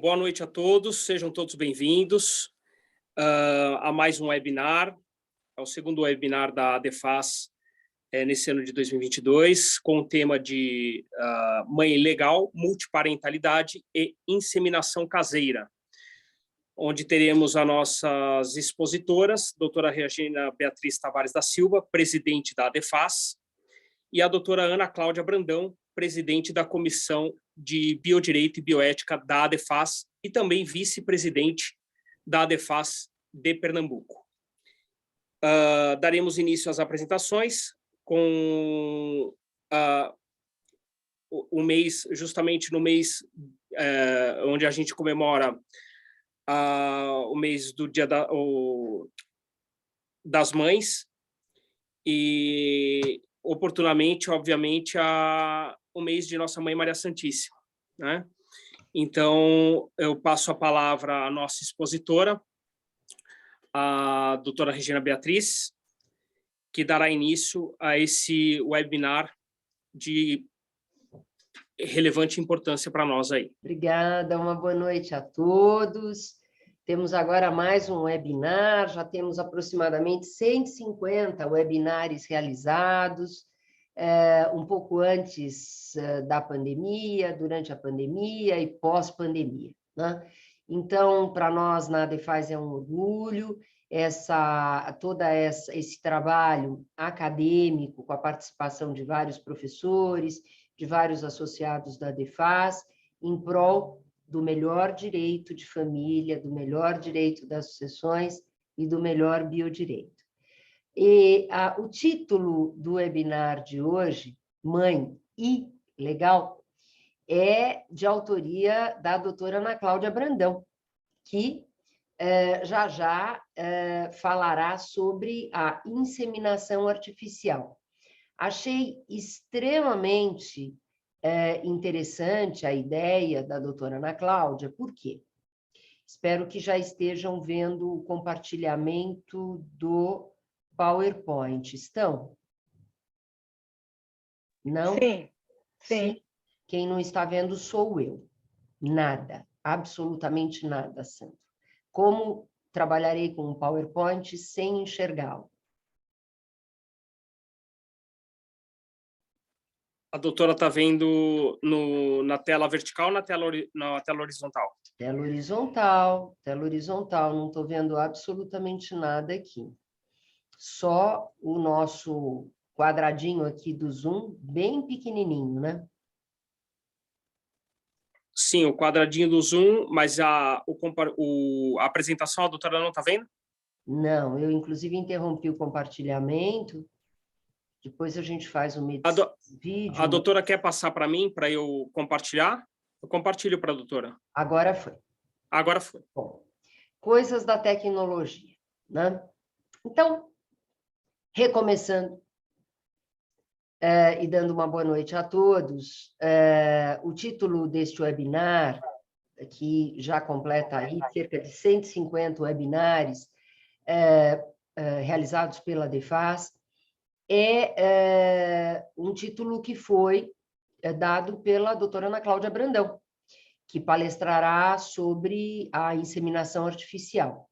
Boa noite a todos, sejam todos bem-vindos a mais um webinar, é o segundo webinar da ADEFAS nesse ano de 2022, com o tema de mãe legal, multiparentalidade e inseminação caseira, onde teremos as nossas expositoras, doutora Regina Beatriz Tavares da Silva, presidente da ADEFAS, e a doutora Ana Cláudia Brandão, presidente da Comissão de Biodireito e Bioética da ADEFAS e também vice-presidente da ADEFAS de Pernambuco. Daremos início às apresentações com o mês, justamente no mês onde a gente comemora o mês do Dia das Mães e, oportunamente, obviamente, o mês de Nossa Mãe Maria Santíssima, né? Então, eu passo a palavra à nossa expositora, a doutora Regina Beatriz, que dará início a esse webinar de relevante importância para nós aí. Obrigada, uma boa noite a todos. Temos agora mais um webinar, já temos aproximadamente 150 webinars realizados, um pouco antes da pandemia, durante a pandemia e pós-pandemia, né? Então, para nós na ADEFAS é um orgulho, esse trabalho acadêmico, com a participação de vários professores, de vários associados da ADEFAS, em prol do melhor direito de família, do melhor direito das sucessões e do melhor biodireito. E o título do webinar de hoje, Mãe e Legal, é de autoria da doutora Ana Cláudia Brandão, que já falará sobre a inseminação artificial. Achei extremamente interessante a ideia da doutora Ana Cláudia, por quê? Espero que já estejam vendo o compartilhamento do PowerPoint. Estão? Não? Sim, sim. Quem não está vendo sou eu. Nada, absolutamente nada, Sandro. Como trabalharei com o PowerPoint sem enxergá-lo? A doutora está vendo na tela vertical ou na tela horizontal? Tela horizontal, não estou vendo absolutamente nada aqui. Só o nosso quadradinho aqui do Zoom, bem pequenininho, né? Sim, o quadradinho do Zoom, mas a apresentação a doutora não está vendo? Não, eu inclusive interrompi o compartilhamento, depois a gente faz um vídeo. A doutora quer passar para mim, para eu compartilhar? Eu compartilho para a doutora. Agora foi. Agora foi. Bom, coisas da tecnologia, né? Então, recomeçando, e dando uma boa noite a todos, o título deste webinar, que já completa aí cerca de 150 webinars realizados pela ADEFAS, é um título que foi dado pela doutora Ana Cláudia Brandão, que palestrará sobre a inseminação artificial.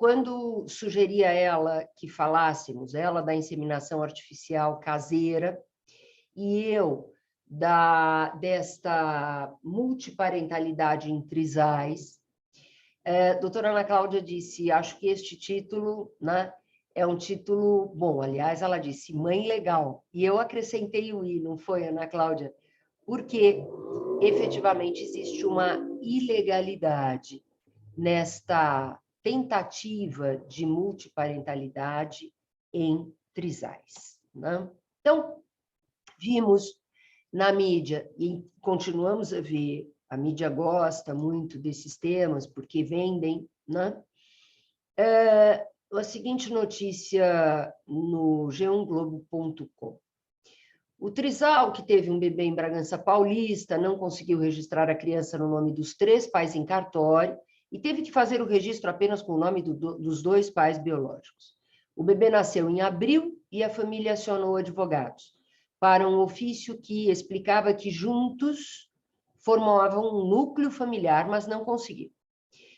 Quando sugeri a ela que falássemos, ela da inseminação artificial caseira, e eu desta multiparentalidade em trisais, doutora Ana Cláudia disse, acho que este título, né, é um título bom. Aliás, ela disse, mãe legal. E eu acrescentei o i, não foi, Ana Cláudia? Porque, efetivamente, existe uma ilegalidade nesta tentativa de multiparentalidade em trisais, né? Então, vimos na mídia, e continuamos a ver, a mídia gosta muito desses temas, porque vendem, né? A seguinte notícia no g1globo.com. O trisal, que teve um bebê em Bragança Paulista, não conseguiu registrar a criança no nome dos 3 pais em cartório e teve que fazer o registro apenas com o nome dos 2 pais biológicos. O bebê nasceu em abril e a família acionou advogados para um ofício que explicava que juntos formavam um núcleo familiar, mas não conseguiram.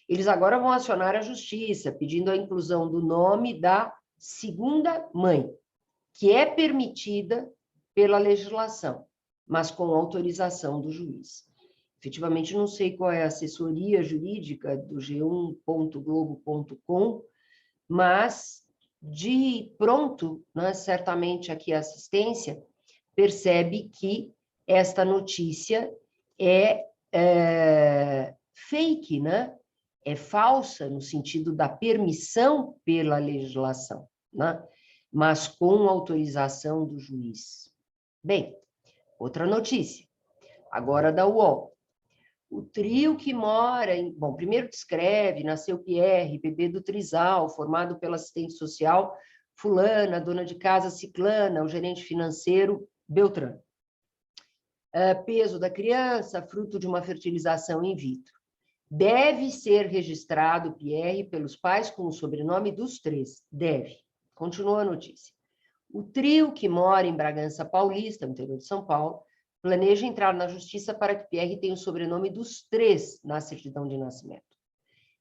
Eles agora vão acionar a justiça, pedindo a inclusão do nome da segunda mãe, que é permitida pela legislação, mas com autorização do juiz. Efetivamente, não sei qual é a assessoria jurídica do g1.globo.com, mas, de pronto, né, certamente aqui a assistência percebe que esta notícia é fake, né? É falsa no sentido da permissão pela legislação, né? Mas com autorização do juiz. Bem, outra notícia, agora da UOL. O trio que mora em... Bom, primeiro descreve, nasceu Pierre, bebê do trisal, formado pela assistente social fulana, dona de casa ciclana, o gerente financeiro Beltrano. Peso da criança, fruto de uma fertilização in vitro. Deve ser registrado Pierre pelos pais com o sobrenome dos três. Deve. Continua a notícia. O trio que mora em Bragança Paulista, no interior de São Paulo, planeja entrar na justiça para que Pierre tenha o sobrenome dos três na certidão de nascimento.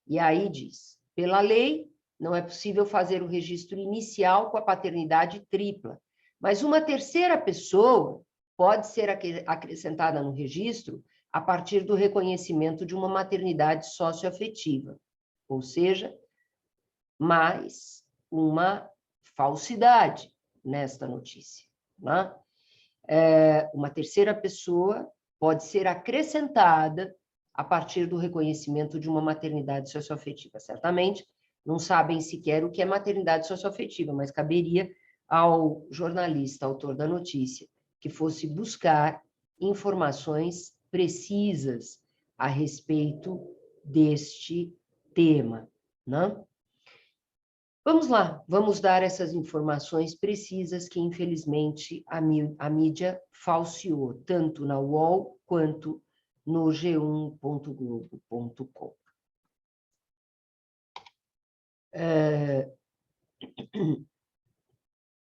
E aí diz, pela lei, não é possível fazer o registro inicial com a paternidade tripla, mas uma terceira pessoa pode ser acrescentada no registro a partir do reconhecimento de uma maternidade socioafetiva, ou seja, mais uma falsidade nesta notícia, né? Uma terceira pessoa pode ser acrescentada a partir do reconhecimento de uma maternidade socioafetiva. Certamente não sabem sequer o que é maternidade socioafetiva, mas caberia ao jornalista, autor da notícia, que fosse buscar informações precisas a respeito deste tema, né? Vamos lá, vamos dar essas informações precisas que, infelizmente, a mídia falseou, tanto na UOL quanto no g1.globo.com.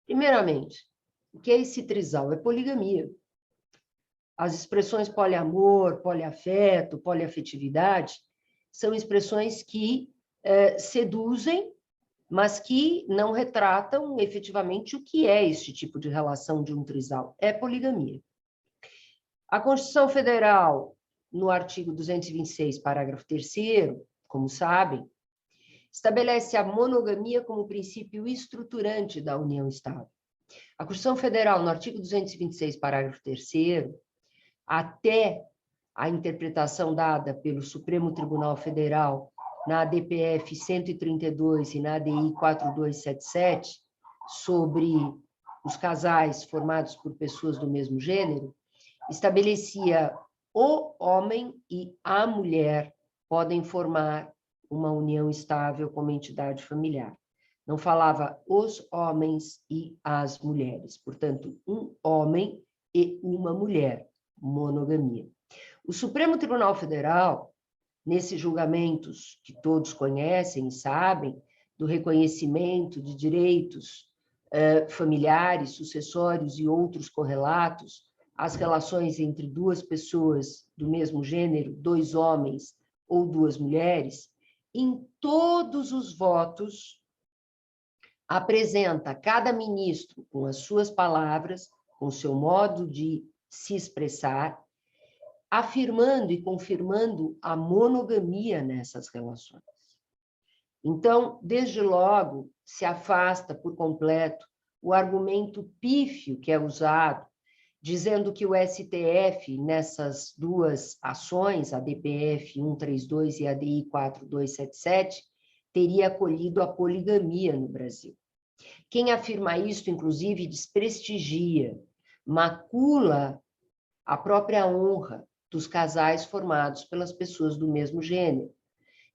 Primeiramente, o que é esse trisal? É poligamia. As expressões poliamor, poliafeto, poliafetividade são expressões que seduzem, mas que não retratam efetivamente o que é este tipo de relação de um trisal. É poligamia. A Constituição Federal, no artigo 226, parágrafo 3º, como sabem, estabelece a monogamia como princípio estruturante da união estável. A Constituição Federal, no artigo 226, parágrafo 3º, até a interpretação dada pelo Supremo Tribunal Federal na ADPF 132 e na ADI 4277, sobre os casais formados por pessoas do mesmo gênero, estabelecia o homem e a mulher podem formar uma união estável como entidade familiar. Não falava os homens e as mulheres, portanto, um homem e uma mulher, monogamia. O Supremo Tribunal Federal, nesses julgamentos que todos conhecem e sabem, do reconhecimento de direitos familiares, sucessórios e outros correlatos, as relações entre duas pessoas do mesmo gênero, dois homens ou duas mulheres, em todos os votos, apresenta cada ministro com as suas palavras, com o seu modo de se expressar, afirmando e confirmando a monogamia nessas relações. Então, desde logo, se afasta por completo o argumento pífio que é usado, dizendo que o STF, nessas duas ações, a DPF 132 e a DI 4277, teria acolhido a poligamia no Brasil. Quem afirma isso, inclusive, desprestigia, macula a própria honra dos casais formados pelas pessoas do mesmo gênero,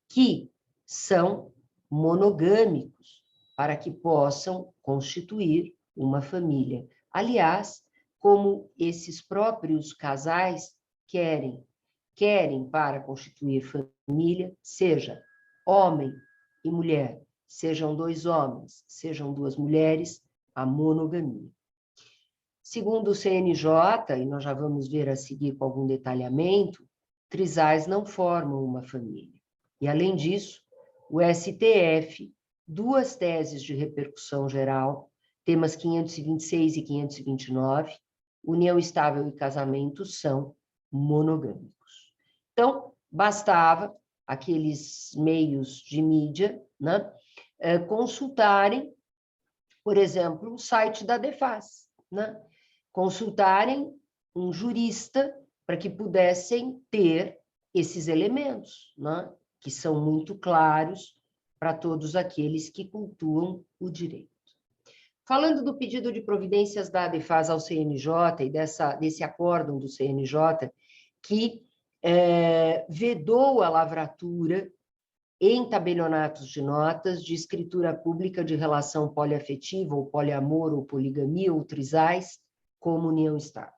que são monogâmicos para que possam constituir uma família. Aliás, como esses próprios casais querem para constituir família, seja homem e mulher, sejam dois homens, sejam duas mulheres, a monogamia. Segundo o CNJ, e nós já vamos ver a seguir com algum detalhamento, trisais não formam uma família. E, além disso, o STF, duas teses de repercussão geral, temas 526 e 529, união estável e casamento são monogâmicos. Então, bastava aqueles meios de mídia, né, consultarem, por exemplo, o site da Defas, né, consultarem um jurista para que pudessem ter esses elementos, né, que são muito claros para todos aqueles que cultuam o direito. Falando do pedido de providências da Defas ao CNJ e desse acórdão do CNJ, que vedou a lavratura em tabelionatos de notas de escritura pública de relação poliafetiva, ou poliamor, ou poligamia, ou trisais, como união estável.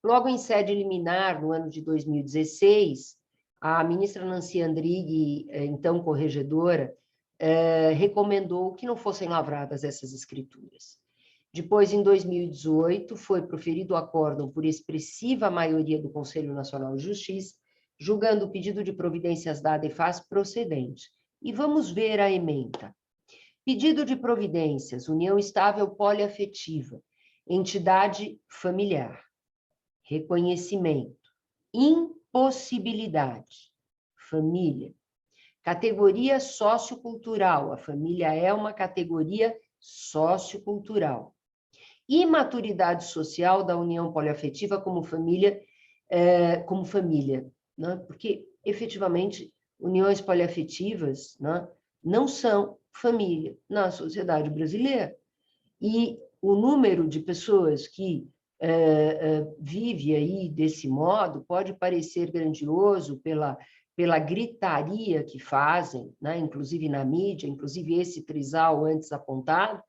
Logo em sede liminar, no ano de 2016, a ministra Nancy Andrighi, então corregedora, recomendou que não fossem lavradas essas escrituras. Depois, em 2018, foi proferido o acórdão por expressiva maioria do Conselho Nacional de Justiça, julgando o pedido de providências da Defas procedente. E vamos ver a ementa. Pedido de providências, união estável poliafetiva, entidade familiar, reconhecimento, impossibilidade, família, categoria sociocultural, a família é uma categoria sociocultural, imaturidade social da união poliafetiva como família, né? Porque, efetivamente, uniões poliafetivas, né, não são família na sociedade brasileira. E o número de pessoas que vive aí desse modo pode parecer grandioso pela gritaria que fazem, né, inclusive na mídia, inclusive esse trisal antes apontado,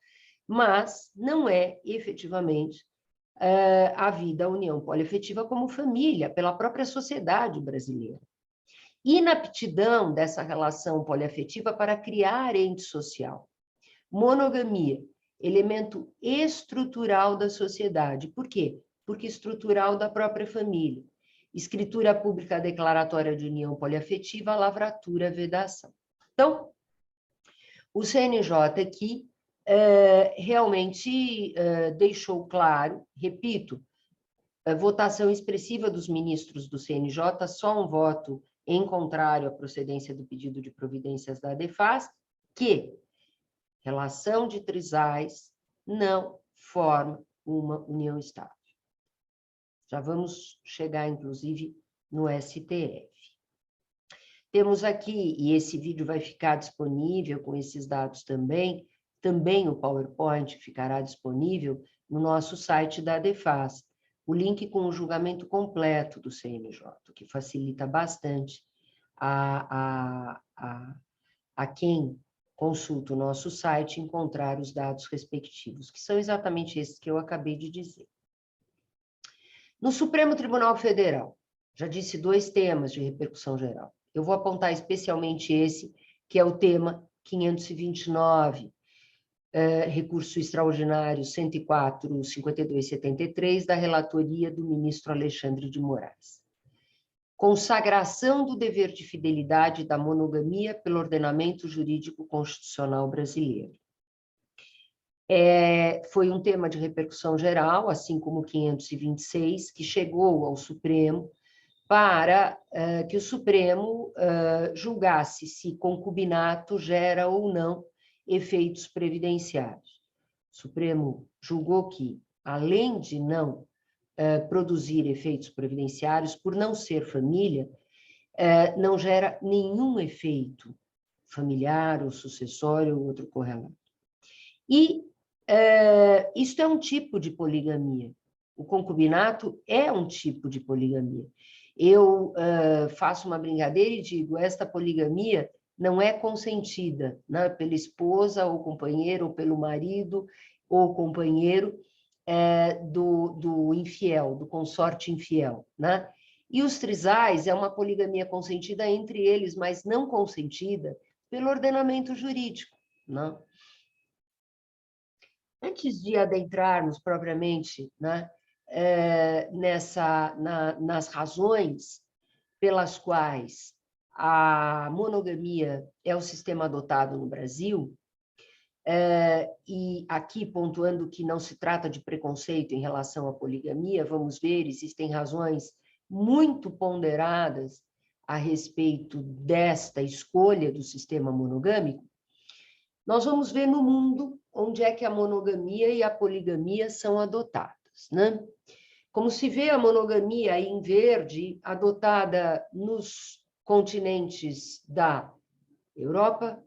mas não é efetivamente a vida, a união poliafetiva como família, pela própria sociedade brasileira. Inaptidão dessa relação poliafetiva para criar ente social. Monogamia, elemento estrutural da sociedade. Por quê? Porque estrutural da própria família. Escritura pública declaratória de união poliafetiva, lavratura, vedação. Então, o CNJ aqui realmente deixou claro, repito, votação expressiva dos ministros do CNJ, só um voto em contrário à procedência do pedido de providências da Defas, que relação de trisais não forma uma união estável. Já vamos chegar, inclusive, no STF. Temos aqui, e esse vídeo vai ficar disponível com esses dados também o PowerPoint ficará disponível no nosso site da Defas, o link com o julgamento completo do CNJ, que facilita bastante a quem consulta o nosso site encontrar os dados respectivos, que são exatamente esses que eu acabei de dizer. No Supremo Tribunal Federal, já disse 2 temas de repercussão geral. Eu vou apontar especialmente esse, que é o tema 529, recurso extraordinário 104.5273, da relatoria do ministro Alexandre de Moraes. Consagração do dever de fidelidade da monogamia pelo ordenamento jurídico constitucional brasileiro. Foi um tema de repercussão geral, assim como o 526, que chegou ao Supremo para que o Supremo julgasse se concubinato gera ou não efeitos previdenciários. O Supremo julgou que, além de não produzir efeitos previdenciários, por não ser família, não gera nenhum efeito familiar ou sucessório ou outro correlato. E isto é um tipo de poligamia. O concubinato é um tipo de poligamia. Eu faço uma brincadeira e digo, esta poligamia não é consentida, né, pela esposa ou companheiro, ou pelo marido ou companheiro do infiel, do consorte infiel, né? E os trisais é uma poligamia consentida entre eles, mas não consentida pelo ordenamento jurídico, né? Antes de adentrarmos propriamente, né, nas razões pelas quais a monogamia é o sistema adotado no Brasil, e aqui pontuando que não se trata de preconceito em relação à poligamia, vamos ver, existem razões muito ponderadas a respeito desta escolha do sistema monogâmico. Nós vamos ver no mundo onde é que a monogamia e a poligamia são adotadas, né? Como se vê a monogamia aí em verde, adotada nos continentes da Europa,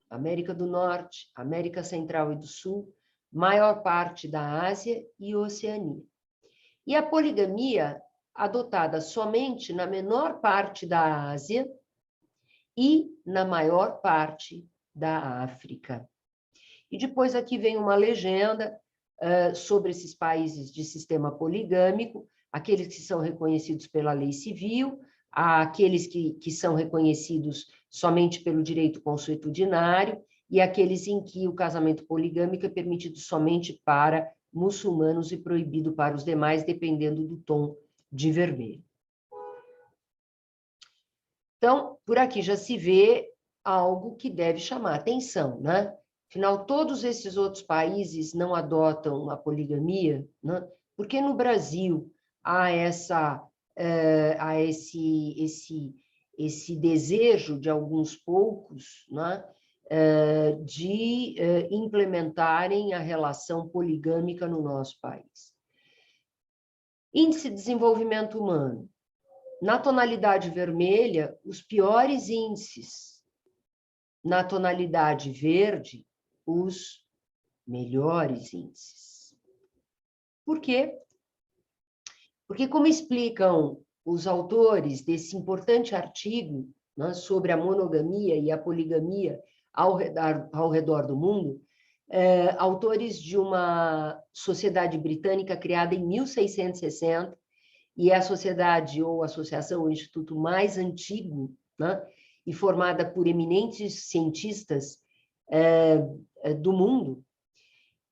América do Norte, América Central e do Sul, maior parte da Ásia e Oceania. E a poligamia, adotada somente na menor parte da Ásia e na maior parte da África. E depois aqui vem uma legenda sobre esses países de sistema poligâmico, aqueles que são reconhecidos pela lei civil, aqueles que são reconhecidos somente pelo direito consuetudinário e aqueles em que o casamento poligâmico é permitido somente para muçulmanos e proibido para os demais, dependendo do tom de vermelho. Então, por aqui já se vê algo que deve chamar atenção, né? Afinal, todos esses outros países não adotam a poligamia, né? Porque no Brasil há esse desejo de alguns poucos, né? De implementarem a relação poligâmica no nosso país. Índice de desenvolvimento humano. Na tonalidade vermelha, os piores índices. Na tonalidade verde, os melhores índices. Por quê? Porque, como explicam os autores desse importante artigo, né, sobre a monogamia e a poligamia ao redor do mundo, autores de uma sociedade britânica criada em 1660, e é a sociedade ou associação, o instituto mais antigo, né, e formada por eminentes cientistas do mundo.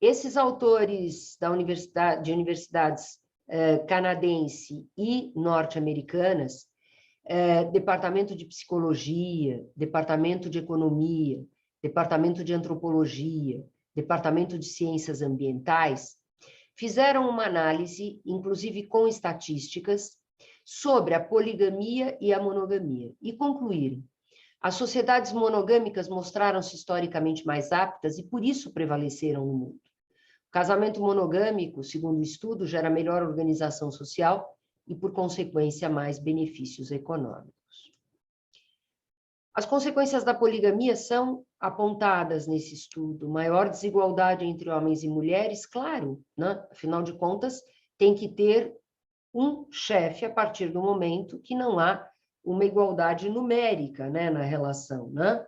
Esses autores de universidades canadense e norte-americanas, departamento de psicologia, departamento de economia, departamento de antropologia, departamento de ciências ambientais, fizeram uma análise, inclusive com estatísticas, sobre a poligamia e a monogamia, e concluíram: as sociedades monogâmicas mostraram-se historicamente mais aptas e por isso prevaleceram no mundo. O casamento monogâmico, segundo o estudo, gera melhor organização social e, por consequência, mais benefícios econômicos. As consequências da poligamia são apontadas nesse estudo: maior desigualdade entre homens e mulheres, claro, né? Afinal de contas, tem que ter um chefe a partir do momento que não há uma igualdade numérica, né, na relação, né?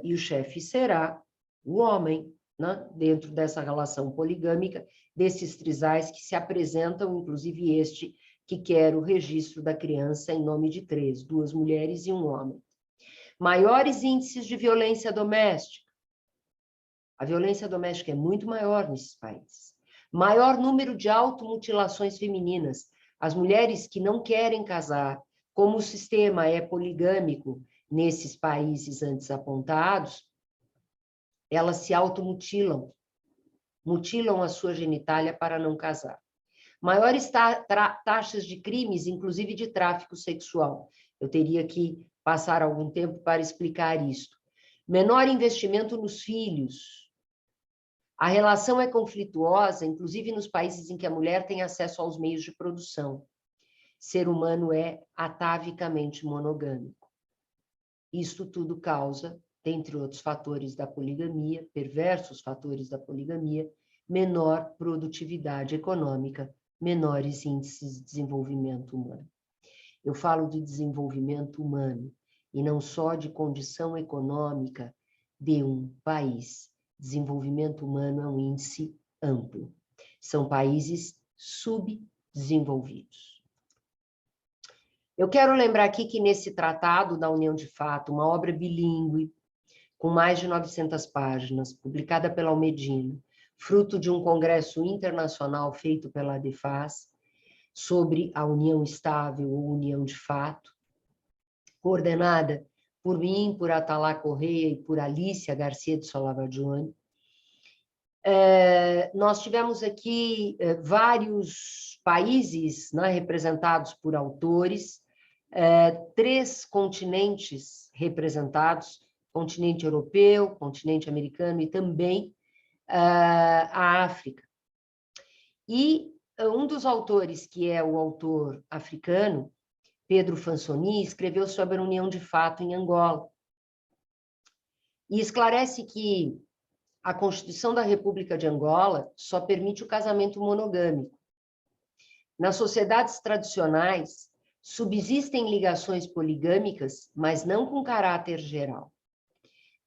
E o chefe será o homem, né, dentro dessa relação poligâmica, desses trisais que se apresentam, inclusive este que quer o registro da criança em nome de 3, 2 mulheres e um homem. Maiores índices de violência doméstica. A violência doméstica é muito maior nesses países. Maior número de automutilações femininas. As mulheres que não querem casar, como o sistema é poligâmico nesses países antes apontados, elas se automutilam, mutilam a sua genitália para não casar. Maiores taxas de crimes, inclusive de tráfico sexual. Eu teria que passar algum tempo para explicar isto. Menor investimento nos filhos. A relação é conflituosa, inclusive nos países em que a mulher tem acesso aos meios de produção. Ser humano é atavicamente monogâmico. Isto tudo causa, dentre outros fatores da poligamia, perversos fatores da poligamia, menor produtividade econômica, menores índices de desenvolvimento humano. Eu falo de desenvolvimento humano e não só de condição econômica de um país. Desenvolvimento humano é um índice amplo. São países subdesenvolvidos. Eu quero lembrar aqui que nesse Tratado da União de Fato, uma obra bilíngue, com mais de 900 páginas, publicada pela Almedina, fruto de um congresso internacional feito pela ADEFAS, sobre a união estável ou união de fato, coordenada por mim, por Atalá Correia e por Alicia Garcia de Solavaggione. Nós tivemos aqui vários países, né, representados por autores, 3 continentes representados, continente europeu, continente americano e também a África. E um dos autores, que é o autor africano, Pedro Fansoni, escreveu sobre a união de fato em Angola. E esclarece que a Constituição da República de Angola só permite o casamento monogâmico. Nas sociedades tradicionais, subsistem ligações poligâmicas, mas não com caráter geral.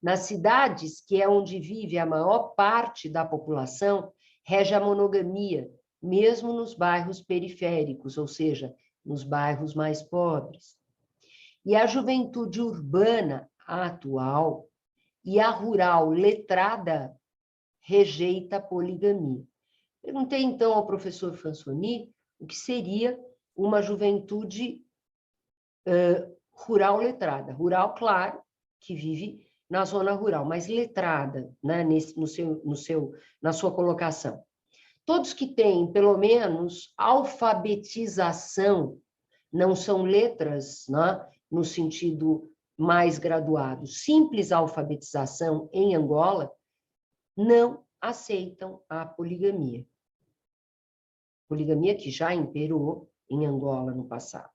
Nas cidades, que é onde vive a maior parte da população, rege a monogamia, mesmo nos bairros periféricos, ou seja, nos bairros mais pobres. E a juventude urbana atual e a rural letrada rejeita a poligamia. Perguntei, então, ao professor Fansoni o que seria uma juventude rural letrada. Rural, claro, que vive na zona rural, mas letrada, né, na sua colocação. Todos que têm, pelo menos, alfabetização, não são letras, né, no sentido mais graduado, simples alfabetização em Angola, não aceitam a poligamia. Poligamia que já imperou em Angola no passado.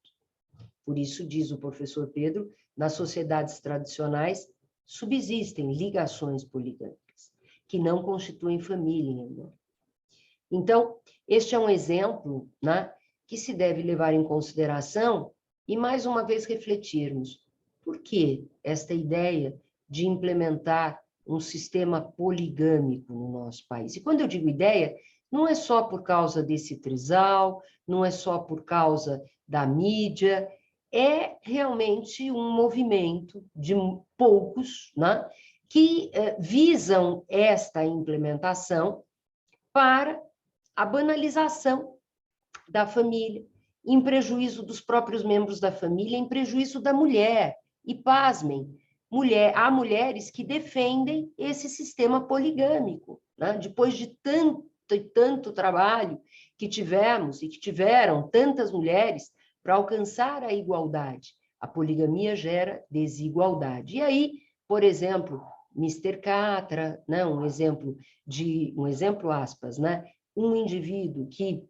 Por isso, diz o professor Pedro, nas sociedades tradicionais subsistem ligações poligâmicas, que não constituem família em Angola. Então, este é um exemplo, né, que se deve levar em consideração e, mais uma vez, refletirmos. Por que esta ideia de implementar um sistema poligâmico no nosso país? E quando eu digo ideia, não é só por causa desse trisal, não é só por causa da mídia, é realmente um movimento de poucos, né, que visam esta implementação para a banalização da família, em prejuízo dos próprios membros da família, em prejuízo da mulher. E, pasmem, há mulheres que defendem esse sistema poligâmico, né? Depois de tanto e tanto trabalho que tivemos e que tiveram tantas mulheres para alcançar a igualdade. A poligamia gera desigualdade. E aí, por exemplo, Mr. Catra, né? um exemplo aspas, né? Um indivíduo que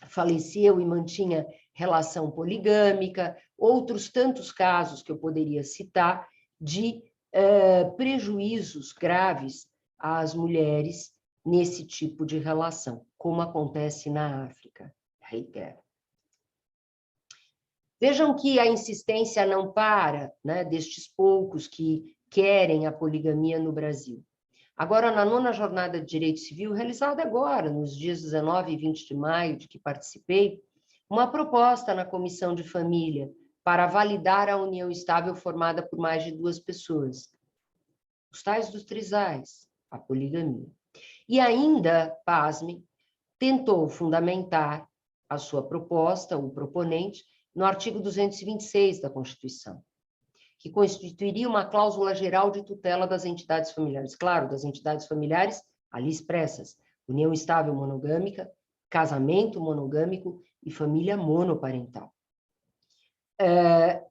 faleceu e mantinha relação poligâmica, outros tantos casos que eu poderia citar de prejuízos graves às mulheres nesse tipo de relação, como acontece na África, reitero. Vejam que a insistência não para, né, destes poucos que querem a poligamia no Brasil. Agora, na 9ª Jornada de Direito Civil, realizada agora, nos dias 19 e 20 de maio, de que participei, uma proposta na Comissão de Família para validar a união estável formada por mais de 2 pessoas. Os tais dos trisais, a poligamia. E ainda, pasme, tentou fundamentar a sua proposta, o proponente, no artigo 226 da Constituição, que constituiria uma cláusula geral de tutela das entidades familiares. Claro, das entidades familiares ali expressas: união estável monogâmica, casamento monogâmico e família monoparental.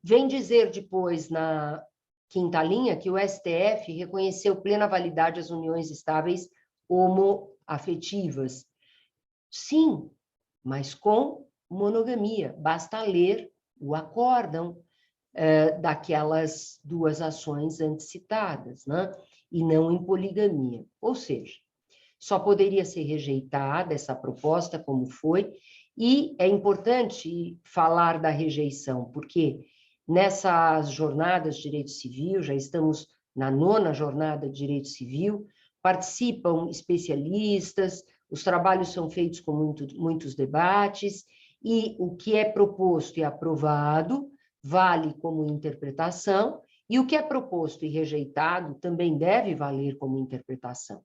Vem dizer depois, na 5ª linha, que o STF reconheceu plena validade às uniões estáveis homoafetivas. Sim, mas com monogamia. Basta ler o acórdão daquelas 2 ações antes citadas, né? E não em poligamia. Ou seja, só poderia ser rejeitada essa proposta como foi, e é importante falar da rejeição, porque nessas jornadas de direito civil, já estamos na 9ª jornada de direito civil, participam especialistas, os trabalhos são feitos com muitos debates, e o que é proposto e aprovado vale como interpretação, e o que é proposto e rejeitado também deve valer como interpretação.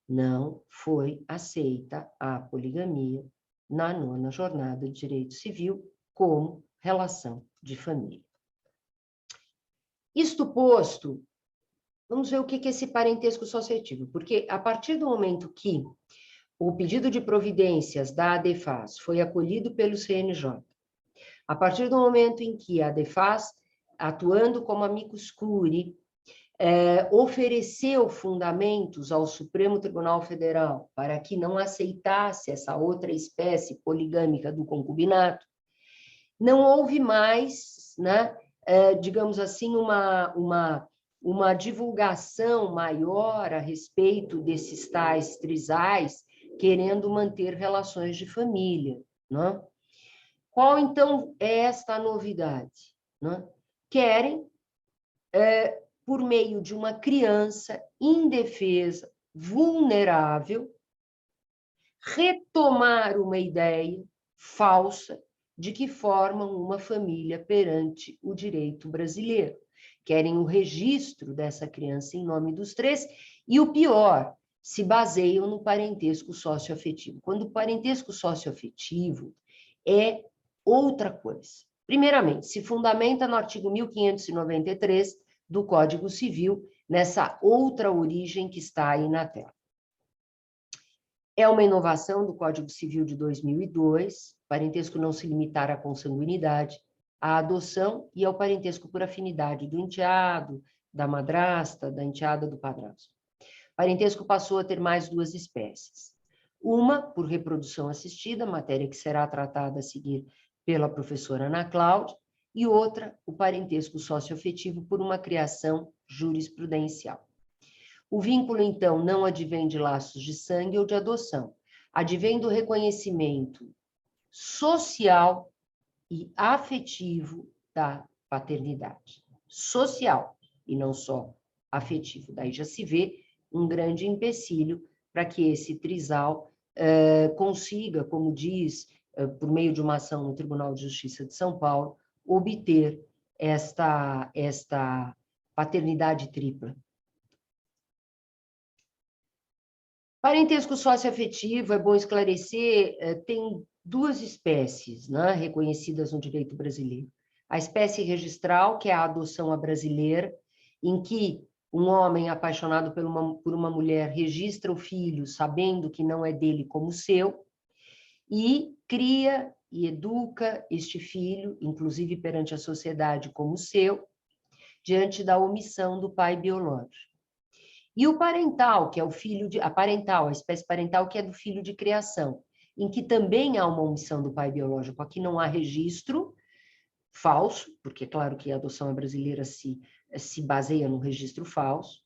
não foi aceita a poligamia na 9ª Jornada de Direito Civil como relação de família. Isto posto, vamos ver o que é esse parentesco socioafetivo, porque a partir do momento que o pedido de providências da ADEFAS foi acolhido pelo CNJ, a partir do momento em que a ADEFAS, atuando como amicus curiae, ofereceu fundamentos ao Supremo Tribunal Federal para que não aceitasse essa outra espécie poligâmica do concubinato, não houve mais, né, digamos assim, uma divulgação maior a respeito desses tais trisais, querendo manter relações de família, né? Qual, então, é esta novidade, né? Querem, por meio de uma criança indefesa, vulnerável, retomar uma ideia falsa de que formam uma família perante o direito brasileiro. Querem o registro dessa criança em nome dos três, e o pior, se baseiam no parentesco socioafetivo. Quando o parentesco socioafetivo é outra coisa. Primeiramente, se fundamenta no artigo 1593 do Código Civil, nessa outra origem que está aí na tela. É uma inovação do Código Civil de 2002, parentesco não se limitar à consanguinidade, à adoção e ao parentesco por afinidade do enteado, da madrasta, da enteada, do padrasto. Parentesco passou a ter mais 2 espécies. Uma, por reprodução assistida, matéria que será tratada a seguir pela professora Ana Cláudia, e outra, o parentesco socioafetivo por uma criação jurisprudencial. O vínculo, então, não advém de laços de sangue ou de adoção, advém do reconhecimento social e afetivo da paternidade. Social, e não só afetivo. Daí já se vê um grande empecilho para que esse trisal consiga, como diz, por meio de uma ação no Tribunal de Justiça de São Paulo, obter esta paternidade tripla. Parentesco socioafetivo, é bom esclarecer, tem 2 espécies, né, reconhecidas no direito brasileiro. A espécie registral, que é a adoção à brasileira, em que um homem apaixonado por uma mulher registra o filho, sabendo que não é dele como seu, e cria e educa este filho, inclusive perante a sociedade, como seu, diante da omissão do pai biológico. E o parental, que é o filho de... a espécie parental, que é do filho de criação, em que também há uma omissão do pai biológico. Aqui não há registro falso, porque é claro que a adoção brasileira se baseia num registro falso,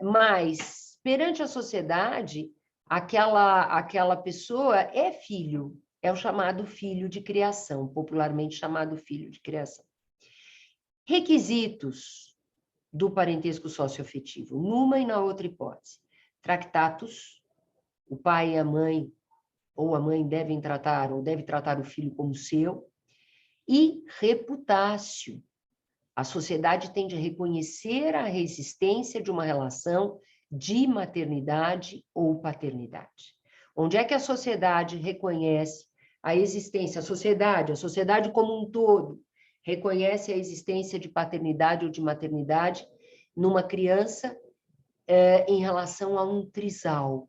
mas perante a sociedade, aquela pessoa é filho, é o chamado filho de criação, popularmente chamado filho de criação. Requisitos do parentesco socioafetivo, numa e na outra hipótese. Tractatus, o pai e a mãe, ou a mãe devem tratar, ou deve tratar o filho como seu, e reputácio. A sociedade tende a reconhecer a existência de uma relação de maternidade ou paternidade. Onde é que a sociedade reconhece a existência, a sociedade como um todo, reconhece a existência de paternidade ou de maternidade numa criança em relação a um trisal.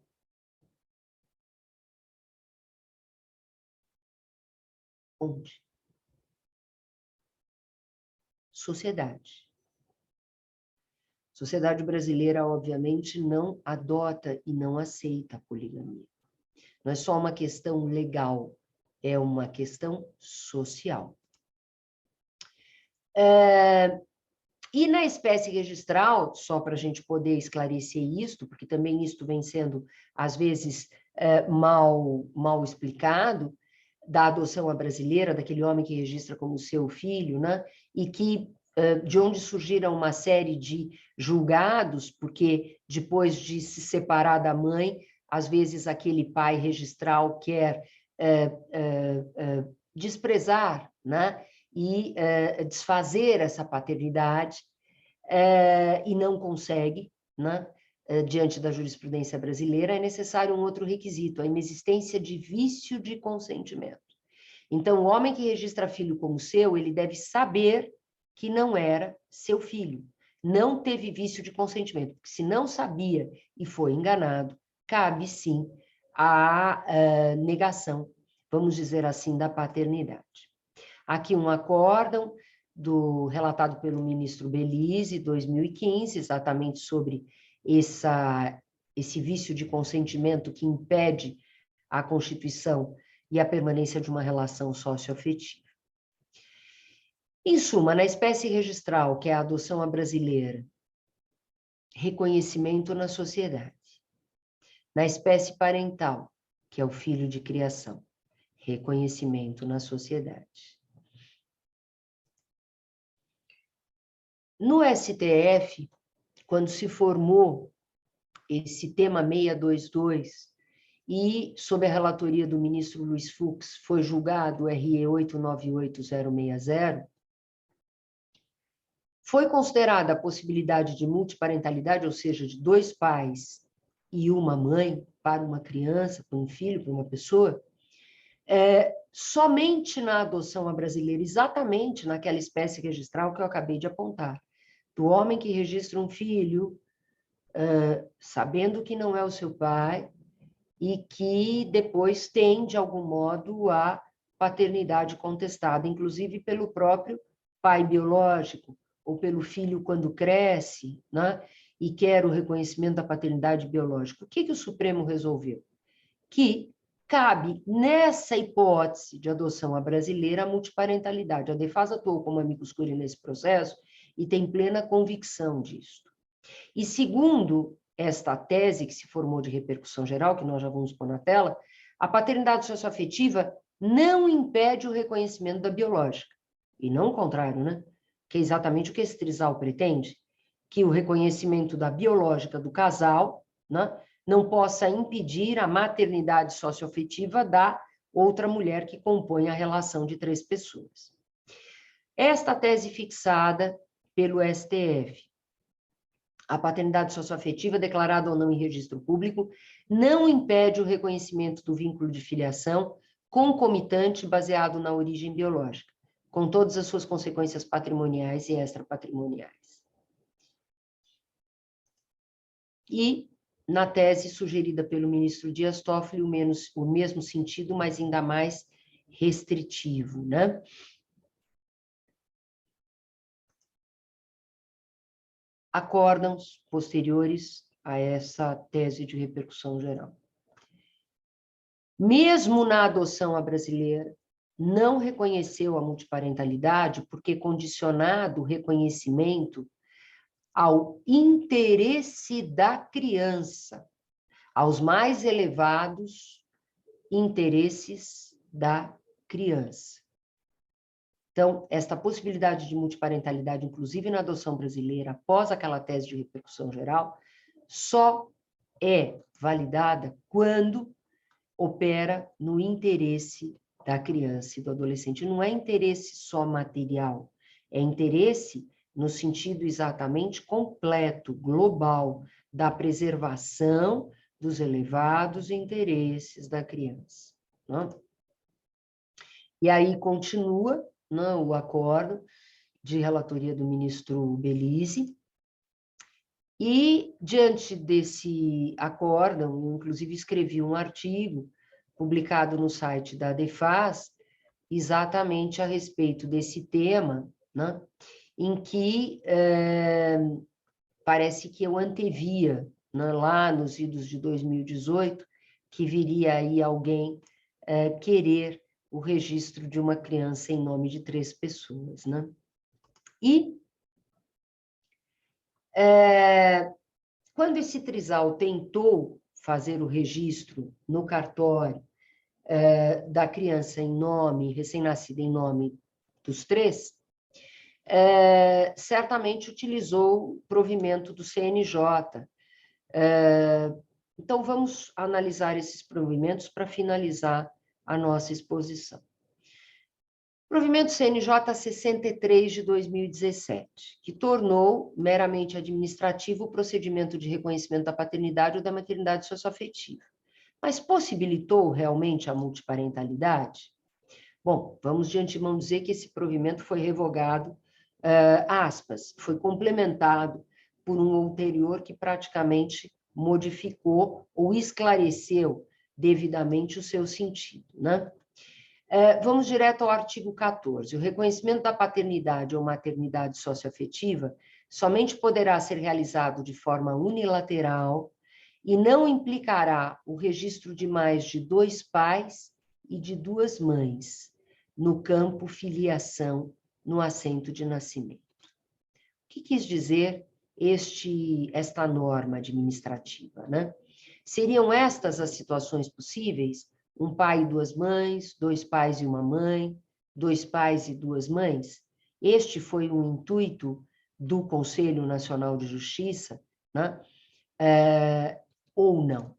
Onde? Sociedade. Sociedade brasileira, obviamente, não adota e não aceita a poligamia. Não é só uma questão legal, é uma questão social. E na espécie registral, só para a gente poder esclarecer isto, porque também isto vem sendo, às vezes, mal explicado, da adoção à brasileira, daquele homem que registra como seu filho, né? E que, de onde surgiram uma série de julgados, porque depois de se separar da mãe, às vezes aquele pai registral quer desprezar, né? E desfazer essa paternidade, e não consegue, né? diante da jurisprudência brasileira, é necessário um outro requisito, a inexistência de vício de consentimento. Então, o homem que registra filho como seu, ele deve saber que não era seu filho, não teve vício de consentimento, porque se não sabia e foi enganado, cabe sim a negação, vamos dizer assim, da paternidade. Aqui um acórdão relatado pelo ministro Belize, 2015, exatamente sobre esse vício de consentimento que impede a constituição e a permanência de uma relação socioafetiva. Em suma, na espécie registral, que é a adoção à brasileira, reconhecimento na sociedade. Na espécie parental, que é o filho de criação, reconhecimento na sociedade. No STF, quando se formou esse tema 622, e, sob a relatoria do ministro Luiz Fux, foi julgado o RE 898060, foi considerada a possibilidade de multiparentalidade, ou seja, de 2 pais e uma mãe para uma criança, para um filho, para uma pessoa, somente na adoção à brasileira, exatamente naquela espécie registral que eu acabei de apontar, do homem que registra um filho, sabendo que não é o seu pai, e que depois tem, de algum modo, a paternidade contestada, inclusive pelo próprio pai biológico, ou pelo filho quando cresce, né, e quer o reconhecimento da paternidade biológica. O que o Supremo resolveu? Que cabe, nessa hipótese de adoção à brasileira, a multiparentalidade. A Defas atuou como amicus curiae nesse processo e tem plena convicção disso. E segundo esta tese que se formou de repercussão geral, que nós já vamos pôr na tela, a paternidade socioafetiva não impede o reconhecimento da biológica. E não o contrário, né? Que é exatamente o que esse trisal pretende, que o reconhecimento da biológica do casal, né, não possa impedir a maternidade socioafetiva da outra mulher que compõe a relação de 3 pessoas. Esta tese fixada pelo STF, a paternidade socioafetiva, declarada ou não em registro público, não impede o reconhecimento do vínculo de filiação concomitante baseado na origem biológica, com todas as suas consequências patrimoniais e extrapatrimoniais. E, na tese sugerida pelo ministro Dias Toffoli, o mesmo sentido, mas ainda mais restritivo, né? Acórdãos posteriores a essa tese de repercussão geral. Mesmo na adoção à brasileira, não reconheceu a multiparentalidade porque condicionado o reconhecimento ao interesse da criança, aos mais elevados interesses da criança. Então, esta possibilidade de multiparentalidade, inclusive na adoção brasileira, após aquela tese de repercussão geral, só é validada quando opera no interesse da criança e do adolescente. Não é interesse só material, é interesse no sentido exatamente completo, global, da preservação dos elevados interesses da criança. Não? E aí continua, não, o acordo de relatoria do ministro Belize, e diante desse acórdão, inclusive escrevi um artigo publicado no site da Defas, exatamente a respeito desse tema, né, em que parece que eu antevia, né, lá nos idos de 2018, que viria aí alguém querer o registro de uma criança em nome de 3 pessoas, né? E quando esse trisal tentou fazer o registro no cartório da criança em nome, recém-nascida em nome dos 3, certamente utilizou o provimento do CNJ. Então, vamos analisar esses provimentos para finalizar a nossa exposição. Provimento CNJ 63 de 2017, que tornou meramente administrativo o procedimento de reconhecimento da paternidade ou da maternidade socioafetiva. Mas possibilitou realmente a multiparentalidade? Bom, vamos de antemão dizer que esse provimento foi revogado, aspas, foi complementado por um ulterior que praticamente modificou ou esclareceu devidamente o seu sentido, né? Vamos direto ao artigo 14. O reconhecimento da paternidade ou maternidade socioafetiva somente poderá ser realizado de forma unilateral e não implicará o registro de mais de 2 pais e de 2 mães no campo filiação no assento de nascimento. O que quis dizer esta norma administrativa, né? Seriam estas as situações possíveis? 1 pai e 2 mães, 2 pais e 1 mãe, 2 pais e 2 mães? Este foi o intuito do Conselho Nacional de Justiça, né? Ou não?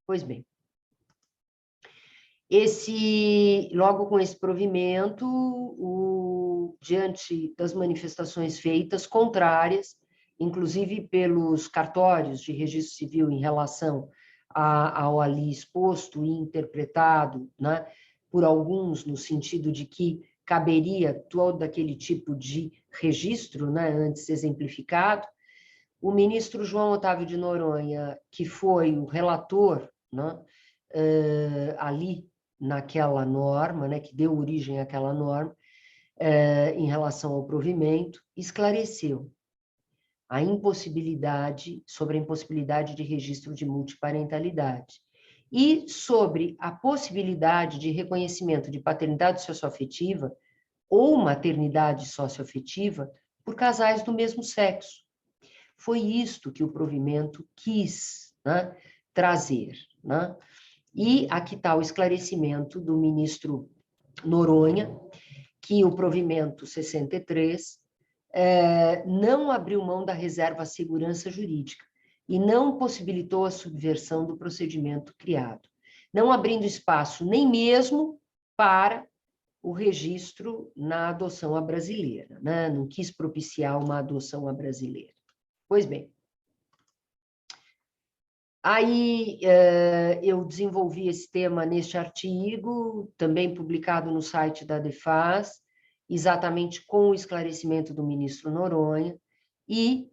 Pois bem, logo com esse provimento, diante das manifestações feitas contrárias, inclusive pelos cartórios de registro civil em relação ao ali exposto e interpretado, né, por alguns no sentido de que caberia todo aquele tipo de registro, né, antes exemplificado, o ministro João Otávio de Noronha, que foi o relator, né, ali naquela norma, né, que deu origem àquela norma, em relação ao provimento, esclareceu sobre a impossibilidade de registro de multiparentalidade e sobre a possibilidade de reconhecimento de paternidade socioafetiva ou maternidade socioafetiva por casais do mesmo sexo. Foi isto que o provimento quis, né, trazer, né? E aqui está o esclarecimento do ministro Noronha, que o provimento 63 não abriu mão da reserva à segurança jurídica e não possibilitou a subversão do procedimento criado, não abrindo espaço nem mesmo para o registro na adoção à brasileira, né? Não quis propiciar uma adoção à brasileira. Pois bem, aí eu desenvolvi esse tema neste artigo, também publicado no site da DEFAS, exatamente com o esclarecimento do ministro Noronha, e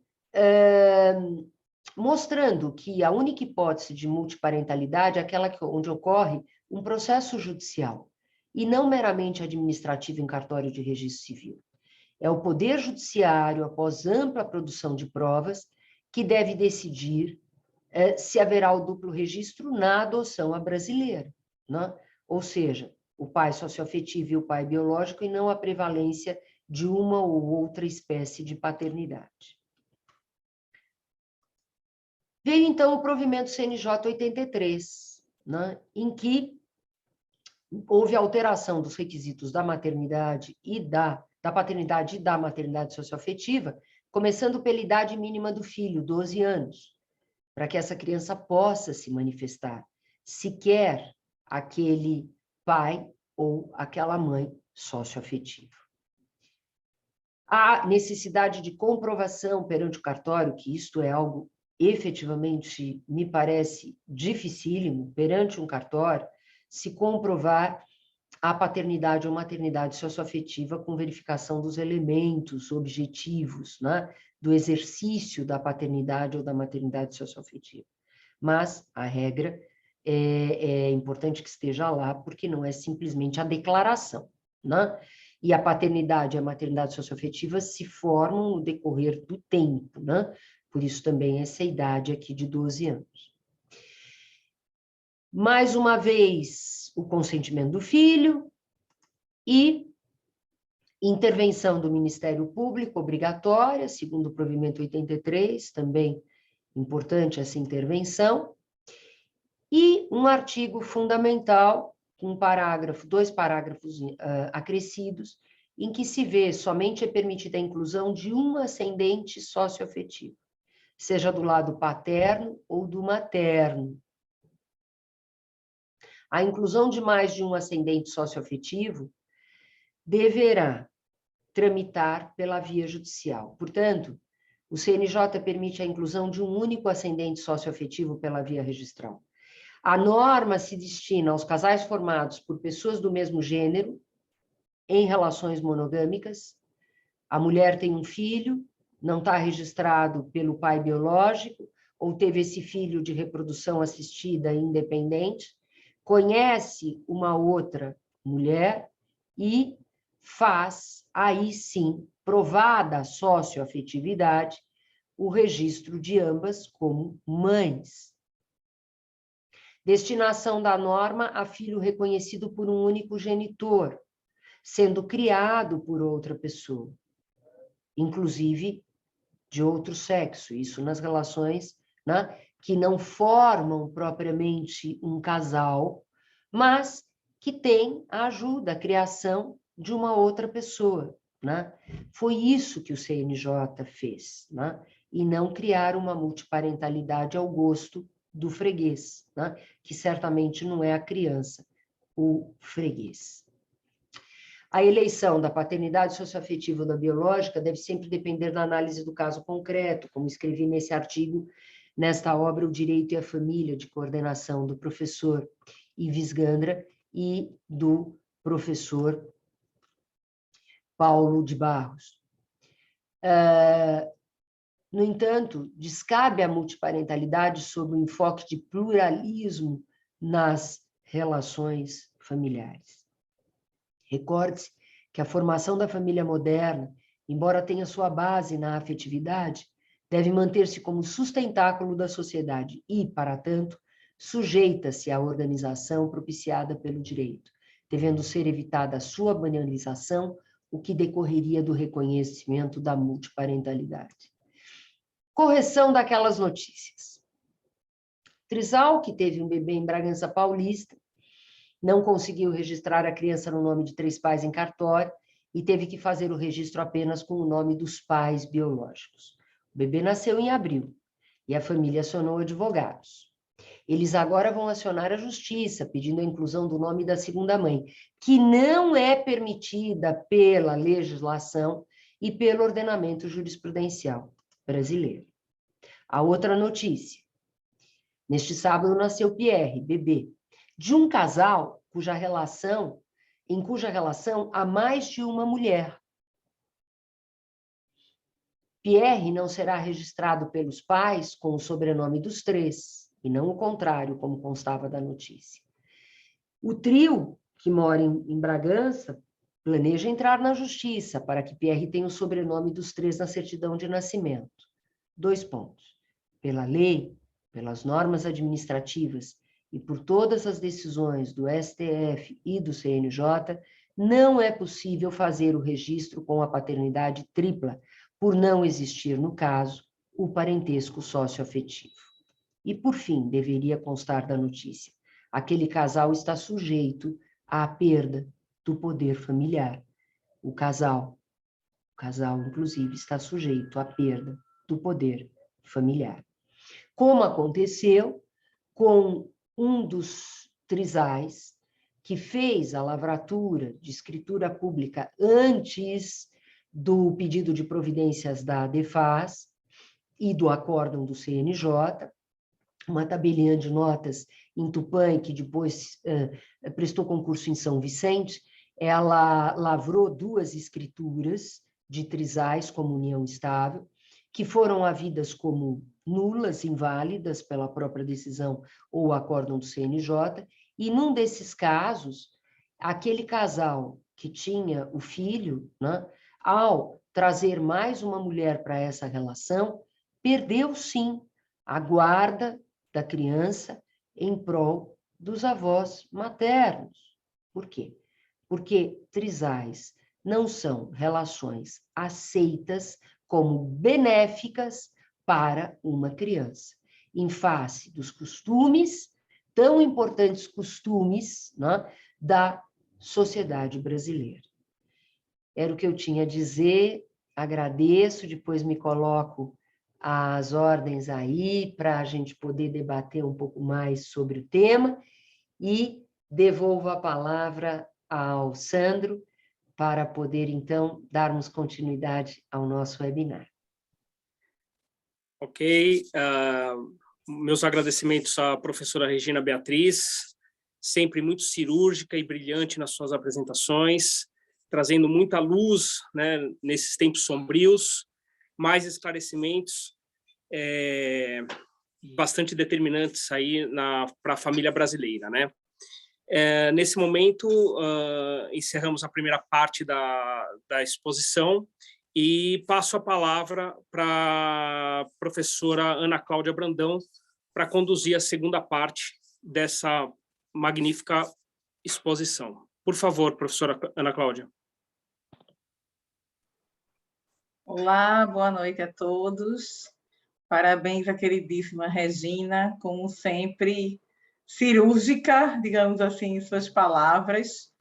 mostrando que a única hipótese de multiparentalidade é aquela onde ocorre um processo judicial, e não meramente administrativo em cartório de registro civil. É o Poder Judiciário, após ampla produção de provas, que deve decidir se haverá o duplo registro na adoção à brasileira, né? Ou seja, o pai socioafetivo e o pai biológico, e não a prevalência de uma ou outra espécie de paternidade. Veio, então, o provimento CNJ 83, né? Em que houve alteração dos requisitos da maternidade e da paternidade e da maternidade socioafetiva, começando pela idade mínima do filho, 12 anos, para que essa criança possa se manifestar, se quer aquele pai ou aquela mãe socioafetiva. A necessidade de comprovação perante o cartório, que isto é algo efetivamente me parece dificílimo, perante um cartório, se comprovar a paternidade ou maternidade socioafetiva com verificação dos elementos objetivos, né, do exercício da paternidade ou da maternidade socioafetiva. Mas a regra é importante que esteja lá, porque não é simplesmente a declaração, né? E a paternidade e a maternidade socioafetiva se formam no decorrer do tempo, né? Por isso também essa idade aqui de 12 anos. Mais uma vez, o consentimento do filho e intervenção do Ministério Público obrigatória, segundo o provimento 83, também importante essa intervenção, e um artigo fundamental, dois parágrafos acrescidos, em que se vê somente é permitida a inclusão de um ascendente socioafetivo, seja do lado paterno ou do materno. A inclusão de mais de um ascendente socioafetivo deverá tramitar pela via judicial. Portanto, o CNJ permite a inclusão de um único ascendente socioafetivo pela via registral. A norma se destina aos casais formados por pessoas do mesmo gênero, em relações monogâmicas. A mulher tem um filho, não está registrado pelo pai biológico, ou teve esse filho de reprodução assistida independente, conhece uma outra mulher e faz, aí sim, provada a socioafetividade, o registro de ambas como mães. Destinação da norma a filho reconhecido por um único genitor, sendo criado por outra pessoa, inclusive de outro sexo, isso nas relações, né, que não formam propriamente um casal, mas que tem a ajuda, a criação de uma outra pessoa, né? Foi isso que o CNJ fez, né? E não criar uma multiparentalidade ao gosto do freguês, né? Que certamente não é a criança, o freguês. A eleição da paternidade socioafetiva ou da biológica deve sempre depender da análise do caso concreto, como escrevi nesse artigo, nesta obra O Direito e a Família, de coordenação do professor Ives Gandra e do professor Paulo de Barros. No entanto, descabe a multiparentalidade sob o enfoque de pluralismo nas relações familiares. Recorde-se que a formação da família moderna, embora tenha sua base na afetividade, deve manter-se como sustentáculo da sociedade e, para tanto, sujeita-se à organização propiciada pelo direito, devendo ser evitada a sua banalização, o que decorreria do reconhecimento da multiparentalidade. Correção daquelas notícias. Trisal, que teve um bebê em Bragança Paulista, não conseguiu registrar a criança no nome de 3 pais em cartório e teve que fazer o registro apenas com o nome dos pais biológicos. O bebê nasceu em abril e a família acionou advogados. Eles agora vão acionar a justiça, pedindo a inclusão do nome da segunda mãe, que não é permitida pela legislação e pelo ordenamento jurisprudencial brasileiro. A outra notícia. Neste sábado nasceu Pierre, bebê, de um casal em cuja relação há mais de uma mulher. Pierre não será registrado pelos pais com o sobrenome dos 3, e não o contrário, como constava da notícia. O trio, que mora em Bragança, planeja entrar na justiça para que Pierre tenha o sobrenome dos 3 na certidão de nascimento. 2 pontos. Pela lei, pelas normas administrativas e por todas as decisões do STF e do CNJ, não é possível fazer o registro com a paternidade tripla, por não existir, no caso, o parentesco socioafetivo. E, por fim, deveria constar da notícia, aquele casal está sujeito à perda do poder familiar. O casal, inclusive, está sujeito à perda do poder familiar. Como aconteceu com um dos trisais que fez a lavratura de escritura pública antes do pedido de providências da DEFAS e do acórdão do CNJ, uma tabelinha de notas em Tupã, que depois prestou concurso em São Vicente. Ela lavrou 2 escrituras de trisais como união estável, que foram havidas como nulas, inválidas pela própria decisão ou acórdão do CNJ, e num desses casos, aquele casal que tinha o filho, né, ao trazer mais uma mulher para essa relação, perdeu sim a guarda da criança em prol dos avós maternos. Por quê? Porque trisais não são relações aceitas como benéficas para uma criança, em face dos costumes, tão importantes costumes, né, da sociedade brasileira. Era o que eu tinha a dizer, agradeço, depois me coloco às ordens aí para a gente poder debater um pouco mais sobre o tema e devolvo a palavra ao Sandro para poder, então, darmos continuidade ao nosso webinar. Ok. Meus agradecimentos à professora Regina Beatriz, sempre muito cirúrgica e brilhante nas suas apresentações, trazendo muita luz, né, nesses tempos sombrios, mais esclarecimentos bastante determinantes aí para a família brasileira, né? Nesse momento, encerramos a primeira parte da exposição e passo a palavra para a professora Ana Cláudia Brandão para conduzir a segunda parte dessa magnífica exposição. Por favor, professora Ana Cláudia. Olá, boa noite a todos. Parabéns à queridíssima Regina, como sempre, cirúrgica, digamos assim, em suas palavras,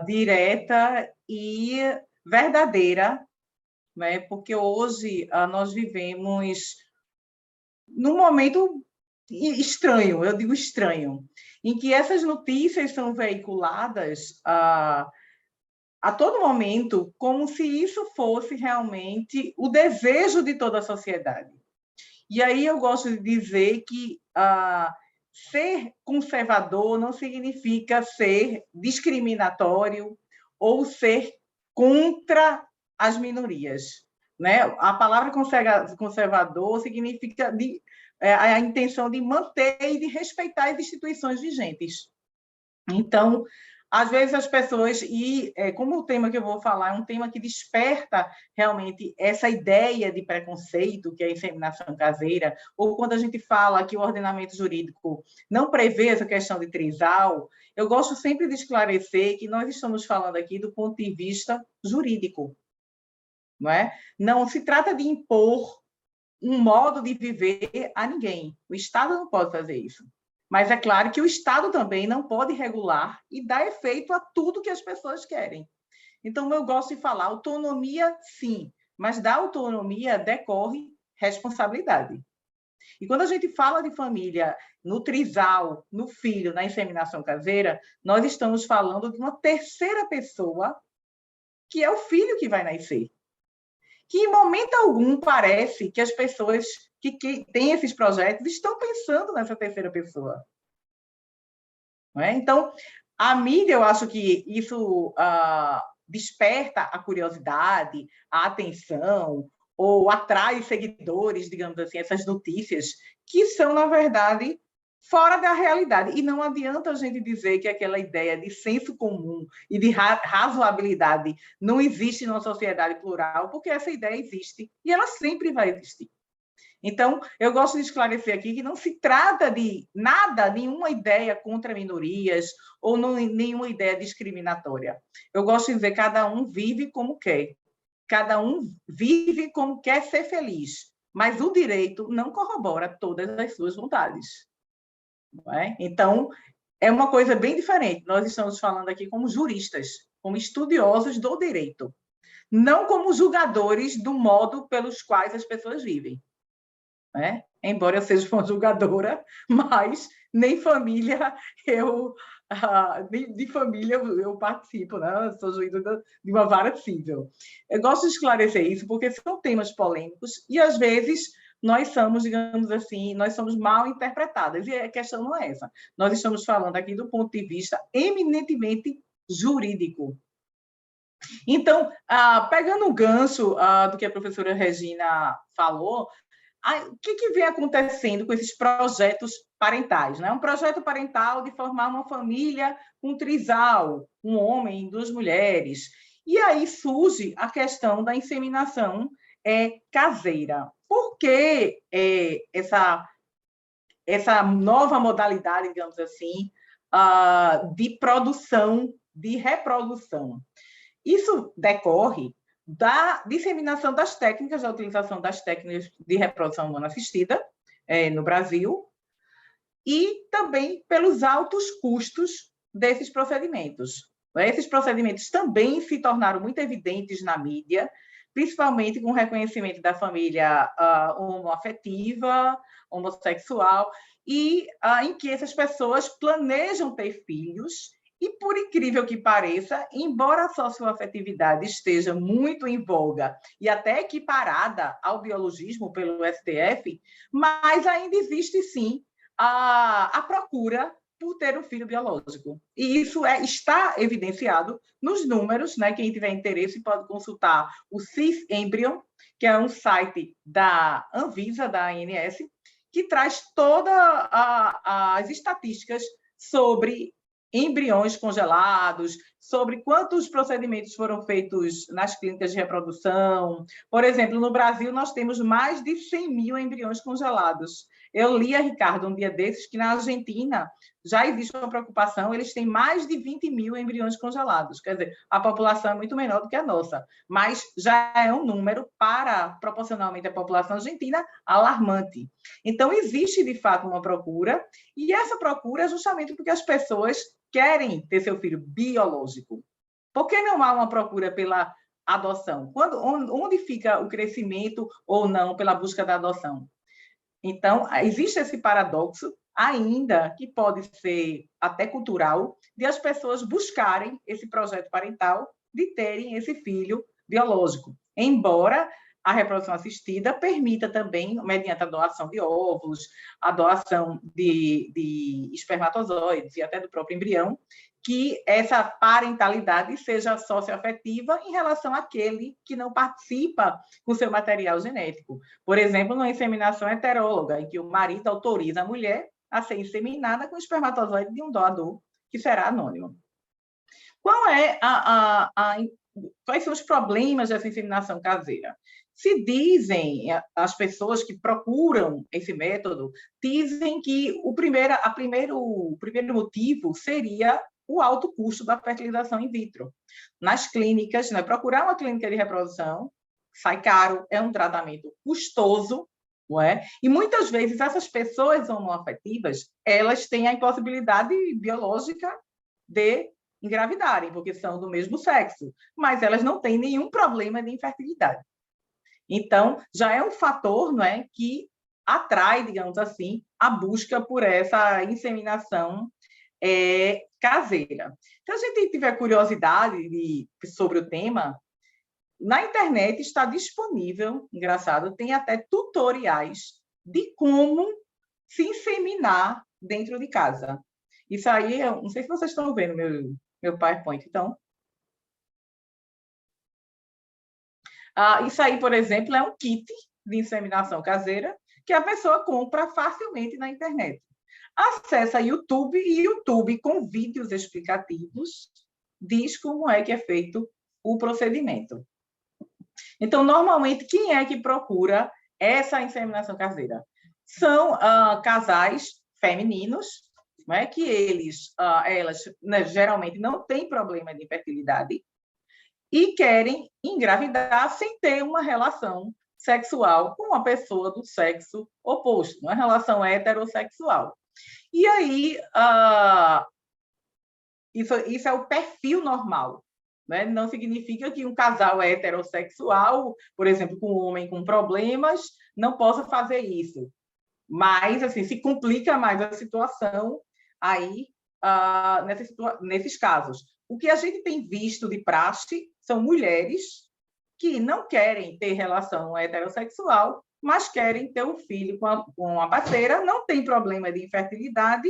direta e verdadeira, né? Porque hoje nós vivemos num momento estranho, eu digo estranho, em que essas notícias são veiculadas a todo momento, como se isso fosse realmente o desejo de toda a sociedade. E aí eu gosto de dizer que ser conservador não significa ser discriminatório ou ser contra as minorias, né? A palavra conservador significa a intenção de manter e de respeitar as instituições vigentes. Então, às vezes as pessoas, como o tema que eu vou falar é um tema que desperta realmente essa ideia de preconceito, que é a inseminação caseira, ou quando a gente fala que o ordenamento jurídico não prevê essa questão de trisal, eu gosto sempre de esclarecer que nós estamos falando aqui do ponto de vista jurídico, não é? Não se trata de impor um modo de viver a ninguém. O Estado não pode fazer isso. Mas é claro que o Estado também não pode regular e dar efeito a tudo que as pessoas querem. Então, eu gosto de falar autonomia, sim, mas da autonomia decorre responsabilidade. E quando a gente fala de família no trisal, no filho, na inseminação caseira, nós estamos falando de uma terceira pessoa, que é o filho que vai nascer. Que em momento algum parece que as pessoas que têm esses projetos estão pensando nessa terceira pessoa. Não é? Então, a mídia, eu acho que isso desperta a curiosidade, a atenção, ou atrai seguidores, digamos assim, essas notícias, que são, na verdade, fora da realidade. E não adianta a gente dizer que aquela ideia de senso comum e de razoabilidade não existe numa sociedade plural, porque essa ideia existe e ela sempre vai existir. Então, eu gosto de esclarecer aqui que não se trata de nada, nenhuma ideia contra minorias ou nenhuma ideia discriminatória. Eu gosto de dizer que cada um vive como quer. Cada um vive como quer ser feliz, mas o direito não corrobora todas as suas vontades. Não é? Então, é uma coisa bem diferente. Nós estamos falando aqui como juristas, como estudiosos do direito, não como julgadores do modo pelos quais as pessoas vivem. Né? Embora eu seja uma julgadora, mas nem família de família eu participo, né? Eu sou juíza de uma vara civil. Eu gosto de esclarecer isso porque são temas polêmicos e às vezes nós somos, digamos assim, nós somos mal interpretadas e a questão não é essa. Nós estamos falando aqui do ponto de vista eminentemente jurídico. Então, pegando o gancho do que a professora Regina falou, o que vem acontecendo com esses projetos parentais? Né? Um projeto parental de formar uma família com trisal, um homem e duas mulheres. E aí surge a questão da inseminação caseira. Por que essa nova modalidade, digamos assim, de produção, de reprodução? Isso decorre da disseminação das técnicas, da utilização das técnicas de reprodução humana assistida no Brasil e também pelos altos custos desses procedimentos. Esses procedimentos também se tornaram muito evidentes na mídia, principalmente com o reconhecimento da família homoafetiva, homossexual, e em que essas pessoas planejam ter filhos E, por incrível que pareça, embora a socioafetividade esteja muito em voga e até equiparada ao biologismo pelo STF, mas ainda existe, sim, a procura por ter um filho biológico. E isso está evidenciado nos números, né? Quem tiver interesse pode consultar o CIS-Embryon, que é um site da Anvisa, da ANS, que traz todas as estatísticas sobre embriões congelados, sobre quantos procedimentos foram feitos nas clínicas de reprodução. Por exemplo, no Brasil, nós temos mais de 100 mil embriões congelados. Eu li, Ricardo, um dia desses, que na Argentina já existe uma preocupação, eles têm mais de 20 mil embriões congelados. Quer dizer, a população é muito menor do que a nossa, mas já é um número, proporcionalmente à população argentina, alarmante. Então, existe, de fato, uma procura, e essa procura é justamente porque as pessoas querem ter seu filho biológico. Por que não há uma procura pela adoção? Onde fica o crescimento ou não pela busca da adoção? Então, existe esse paradoxo, ainda que pode ser até cultural, de as pessoas buscarem esse projeto parental de terem esse filho biológico. Embora a reprodução assistida permita também, mediante a doação de óvulos, a doação de espermatozoides e até do próprio embrião, que essa parentalidade seja socioafetiva em relação àquele que não participa com seu material genético. Por exemplo, numa inseminação heteróloga, em que o marido autoriza a mulher a ser inseminada com o espermatozoide de um doador, que será anônimo. Quais são os problemas dessa inseminação caseira? Se dizem, as pessoas que procuram esse método, dizem que o primeiro motivo seria o alto custo da fertilização in vitro. Nas clínicas, né, procurar uma clínica de reprodução sai caro, é um tratamento custoso, não é? E muitas vezes essas pessoas homoafetivas, elas têm a impossibilidade biológica de engravidarem, porque são do mesmo sexo, mas elas não têm nenhum problema de infertilidade. Então, já é um fator, não é, que atrai, digamos assim, a busca por essa inseminação caseira. Então, se a gente tiver curiosidade sobre o tema, na internet está disponível, engraçado, tem até tutoriais de como se inseminar dentro de casa. Isso aí, eu não sei se vocês estão vendo meu PowerPoint, então. Isso aí, por exemplo, é um kit de inseminação caseira que a pessoa compra facilmente na internet. Acessa YouTube e YouTube, com vídeos explicativos, diz como é que é feito o procedimento. Então, normalmente, quem é que procura essa inseminação caseira? São casais femininos, né, que elas, né, geralmente não têm problema de infertilidade e querem engravidar sem ter uma relação sexual com uma pessoa do sexo oposto, uma relação heterossexual. E aí, isso é o perfil normal, né? Não significa que um casal heterossexual, por exemplo, com um homem com problemas, não possa fazer isso. Mas, assim, se complica mais a situação aí, nesses casos. O que a gente tem visto de praxe são mulheres que não querem ter relação heterossexual, mas querem ter um filho com a parceira, não tem problema de infertilidade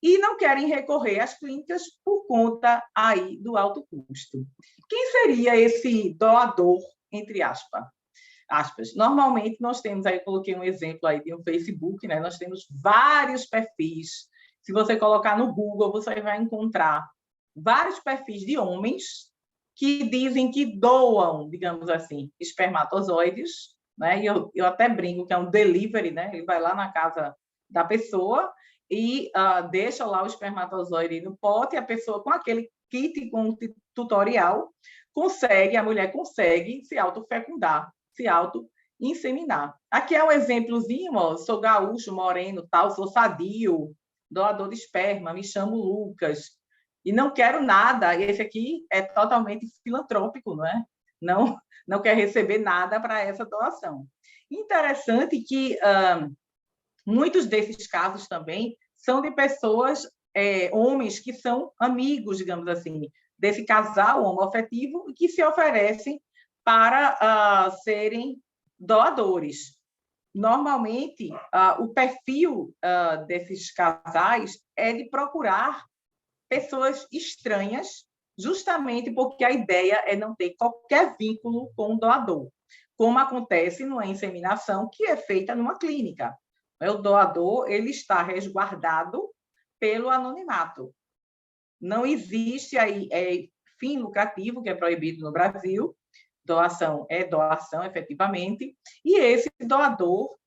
e não querem recorrer às clínicas por conta aí do alto custo. Quem seria esse doador, entre aspas? Normalmente, nós temos, aí coloquei um exemplo aí de um Facebook, né? Nós temos vários perfis. Se você colocar no Google, você vai encontrar vários perfis de homens que dizem que doam, digamos assim, espermatozoides, né? E eu até brinco que é um delivery, né? Ele vai lá na casa da pessoa e deixa lá o espermatozoide no pote, e a pessoa, com aquele kit, com o tutorial, a mulher consegue se autofecundar, se auto-inseminar. Aqui é um exemplozinho, ó, sou gaúcho, moreno, tal, sou sadio, doador de esperma, me chamo Lucas, e não quero nada. E esse aqui é totalmente filantrópico, não é? Não quer receber nada para essa doação. Interessante que muitos desses casos também são de pessoas homens que são amigos, digamos assim, desse casal homoafetivo e que se oferecem para serem doadores. Normalmente, o perfil desses casais é de procurar pessoas estranhas, justamente porque a ideia é não ter qualquer vínculo com o doador, como acontece numa inseminação que é feita numa clínica. O doador ele está resguardado pelo anonimato. Não existe aí fim lucrativo, que é proibido no Brasil, doação é doação, efetivamente, e esse doador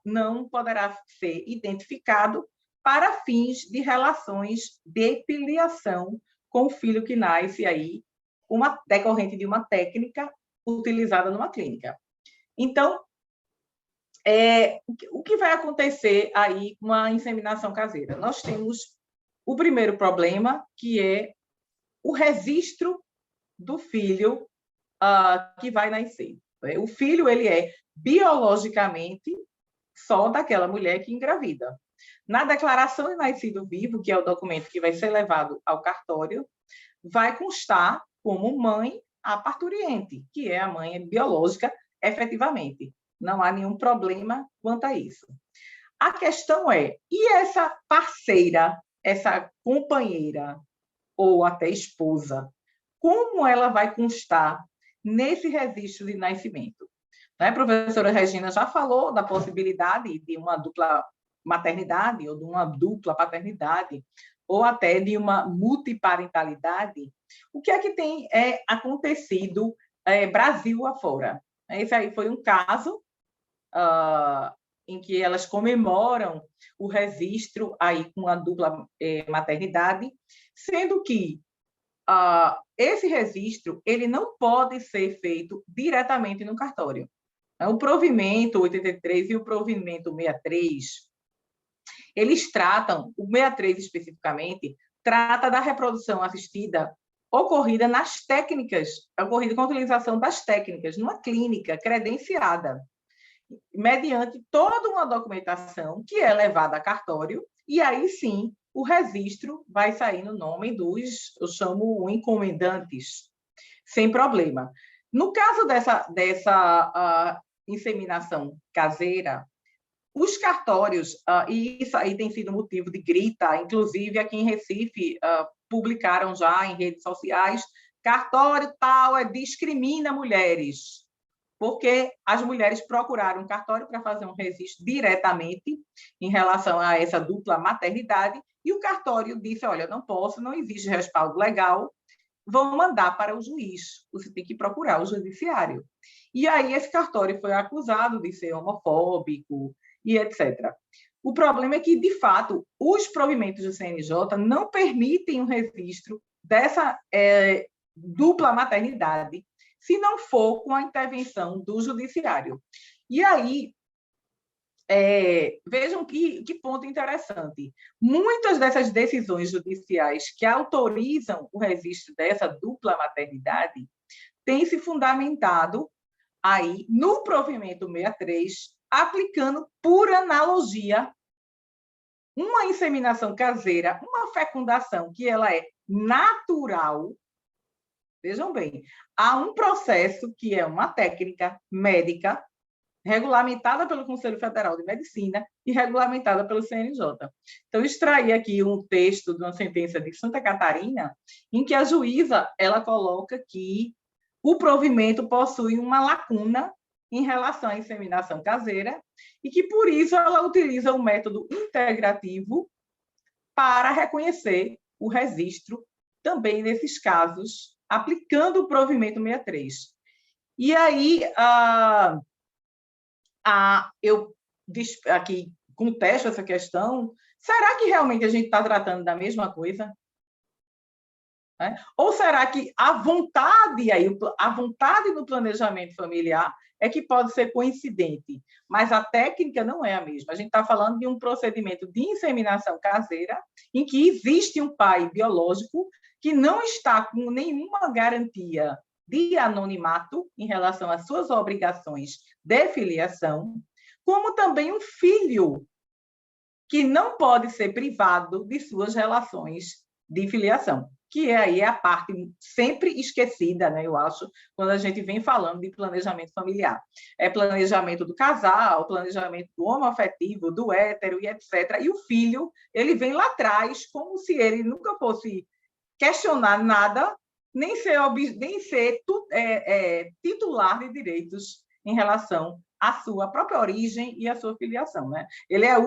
não poderá ser identificado para fins de relações de filiação com o filho que nasce aí, decorrente de uma técnica utilizada numa clínica. Então, o que vai acontecer aí com a inseminação caseira? Nós temos o primeiro problema, que é o registro do filho que vai nascer. O filho ele é biologicamente só daquela mulher que engravida. Na declaração de nascido vivo, que é o documento que vai ser levado ao cartório, vai constar como mãe a parturiente, que é a mãe biológica, efetivamente. Não há nenhum problema quanto a isso. A questão é, e essa parceira, essa companheira, ou até esposa, como ela vai constar nesse registro de nascimento? A professora Regina já falou da possibilidade de uma dupla maternidade, ou de uma dupla paternidade, ou até de uma multiparentalidade. O que é que tem acontecido Brasil afora? Esse aí foi um caso em que elas comemoram o registro aí com a dupla maternidade, sendo que esse registro ele não pode ser feito diretamente no cartório. O provimento 83 e o provimento 63, eles tratam, o 63 especificamente, trata da reprodução assistida ocorrida nas técnicas, ocorrida com a utilização das técnicas, numa clínica credenciada, mediante toda uma documentação que é levada a cartório, e aí sim o registro vai sair no nome dos, eu chamo, encomendantes, sem problema. No caso dessa inseminação caseira, os cartórios, e isso aí tem sido motivo de grita, inclusive aqui em Recife, publicaram já em redes sociais, cartório tal discrimina mulheres, porque as mulheres procuraram um cartório para fazer um registro diretamente em relação a essa dupla maternidade, e o cartório disse, olha, não posso, não existe respaldo legal, vão mandar para o juiz, você tem que procurar o judiciário. E aí esse cartório foi acusado de ser homofóbico e etc. O problema é que, de fato, os provimentos do CNJ não permitem o registro dessa dupla maternidade se não for com a intervenção do judiciário. E aí, vejam que ponto interessante. Muitas dessas decisões judiciais que autorizam o registro dessa dupla maternidade têm se fundamentado aí no provimento 63, aplicando por analogia uma inseminação caseira, uma fecundação que ela é natural. Vejam bem, há um processo que é uma técnica médica regulamentada pelo Conselho Federal de Medicina e regulamentada pelo CNJ. Então, extraí aqui um texto de uma sentença de Santa Catarina, em que a juíza ela coloca que o provimento possui uma lacuna em relação à inseminação caseira e que, por isso, ela utiliza o método integrativo para reconhecer o registro também nesses casos, aplicando o provimento 63. E aí, eu aqui contesto essa questão, será que realmente a gente está tratando da mesma coisa? Ou será que a vontade no planejamento familiar é que pode ser coincidente, mas a técnica não é a mesma? A gente está falando de um procedimento de inseminação caseira em que existe um pai biológico que não está com nenhuma garantia de anonimato em relação às suas obrigações de filiação, como também um filho que não pode ser privado de suas relações de filiação, que aí é a parte sempre esquecida, né, eu acho, quando a gente vem falando de planejamento familiar. É planejamento do casal, planejamento do homoafetivo, do hétero e etc. E o filho, ele vem lá atrás como se ele nunca fosse questionar nada, nem ser titular de direitos em relação à sua própria origem e à sua filiação, né? Ele é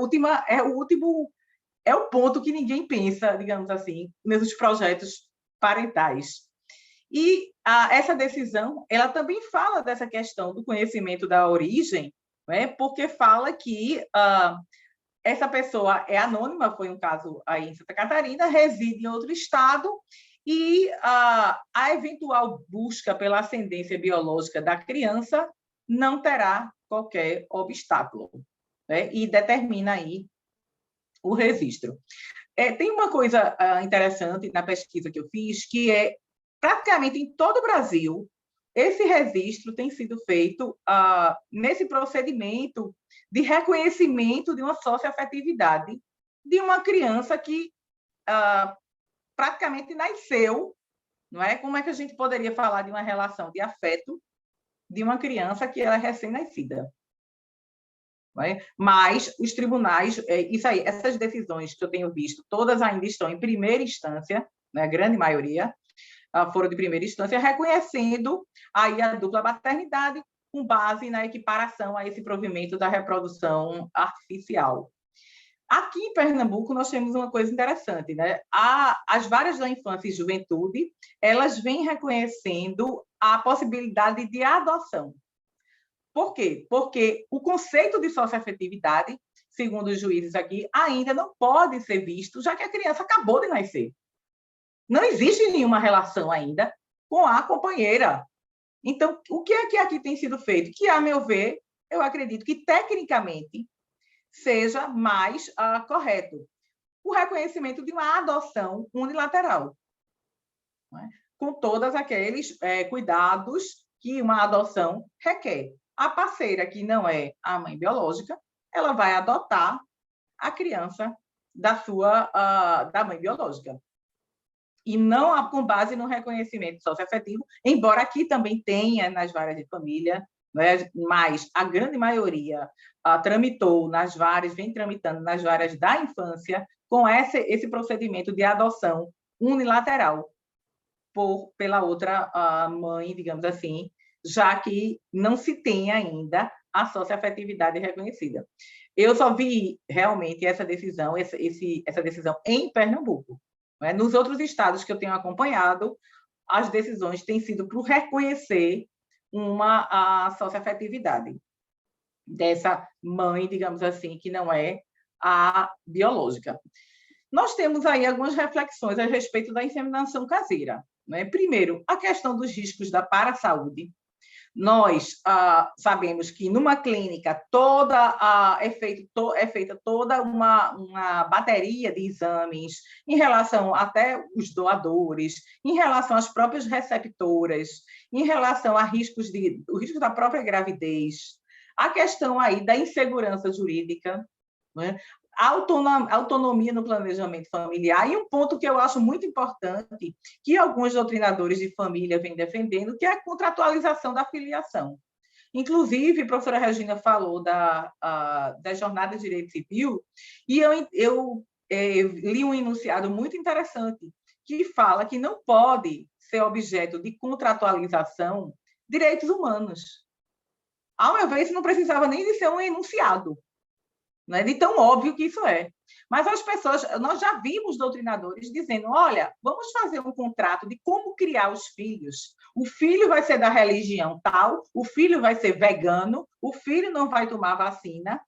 o ponto que ninguém pensa, digamos assim, nos projetos parentais. E essa decisão, ela também fala dessa questão do conhecimento da origem, né? Porque fala que essa pessoa é anônima, foi um caso aí em Santa Catarina, reside em outro estado, e a eventual busca pela ascendência biológica da criança não terá qualquer obstáculo, né? E determina aí o registro. Tem uma coisa interessante na pesquisa que eu fiz, que é, praticamente em todo o Brasil, esse registro tem sido feito nesse procedimento de reconhecimento de uma socioafetividade de uma criança que praticamente nasceu, não é? Como é que a gente poderia falar de uma relação de afeto de uma criança que ela é recém-nascida? Mas os tribunais, isso aí, essas decisões que eu tenho visto, todas ainda estão em primeira instância, né, a grande maioria foram de primeira instância, reconhecendo aí a dupla paternidade com base na equiparação a esse provimento da reprodução artificial. Aqui em Pernambuco, nós temos uma coisa interessante, né? As varas da infância e juventude, elas vêm reconhecendo a possibilidade de adoção. Por quê? Porque o conceito de socioafetividade, segundo os juízes aqui, ainda não pode ser visto, já que a criança acabou de nascer. Não existe nenhuma relação ainda com a companheira. Então, o que é que aqui tem sido feito? Que, a meu ver, eu acredito que, tecnicamente, seja mais correto. O reconhecimento de uma adoção unilateral, não é? Com todos aqueles cuidados que uma adoção requer. A parceira, que não é a mãe biológica, ela vai adotar a criança da mãe biológica. E não com base no reconhecimento socioafetivo, embora aqui também tenha nas varas de família, né, mas a grande maioria tramitou nas varas, vem tramitando nas varas da infância com esse procedimento de adoção unilateral pela outra mãe, digamos assim, já que não se tem ainda a socioafetividade reconhecida. Eu só vi realmente essa decisão em Pernambuco. Né? Nos outros estados que eu tenho acompanhado, as decisões têm sido para reconhecer uma socioafetividade dessa mãe, digamos assim, que não é a biológica. Nós temos aí algumas reflexões a respeito da inseminação caseira. Né? Primeiro, a questão dos riscos para a saúde. Nós sabemos que numa clínica é feita toda uma bateria de exames em relação até os doadores, em relação às próprias receptoras, em relação a o risco da própria gravidez, a questão aí da insegurança jurídica, né? A autonomia no planejamento familiar, e um ponto que eu acho muito importante, que alguns doutrinadores de família vêm defendendo, que é a contratualização da filiação. Inclusive, a professora Regina falou da Jornada de Direito Civil, e eu li um enunciado muito interessante, que fala que não pode ser objeto de contratualização direitos humanos. Ao meu ver, isso não precisava nem de ser um enunciado, né? De tão óbvio que isso é. Mas as pessoas, nós já vimos doutrinadores dizendo, olha, vamos fazer um contrato de como criar os filhos. O filho vai ser da religião tal, o filho vai ser vegano, o filho não vai tomar vacina.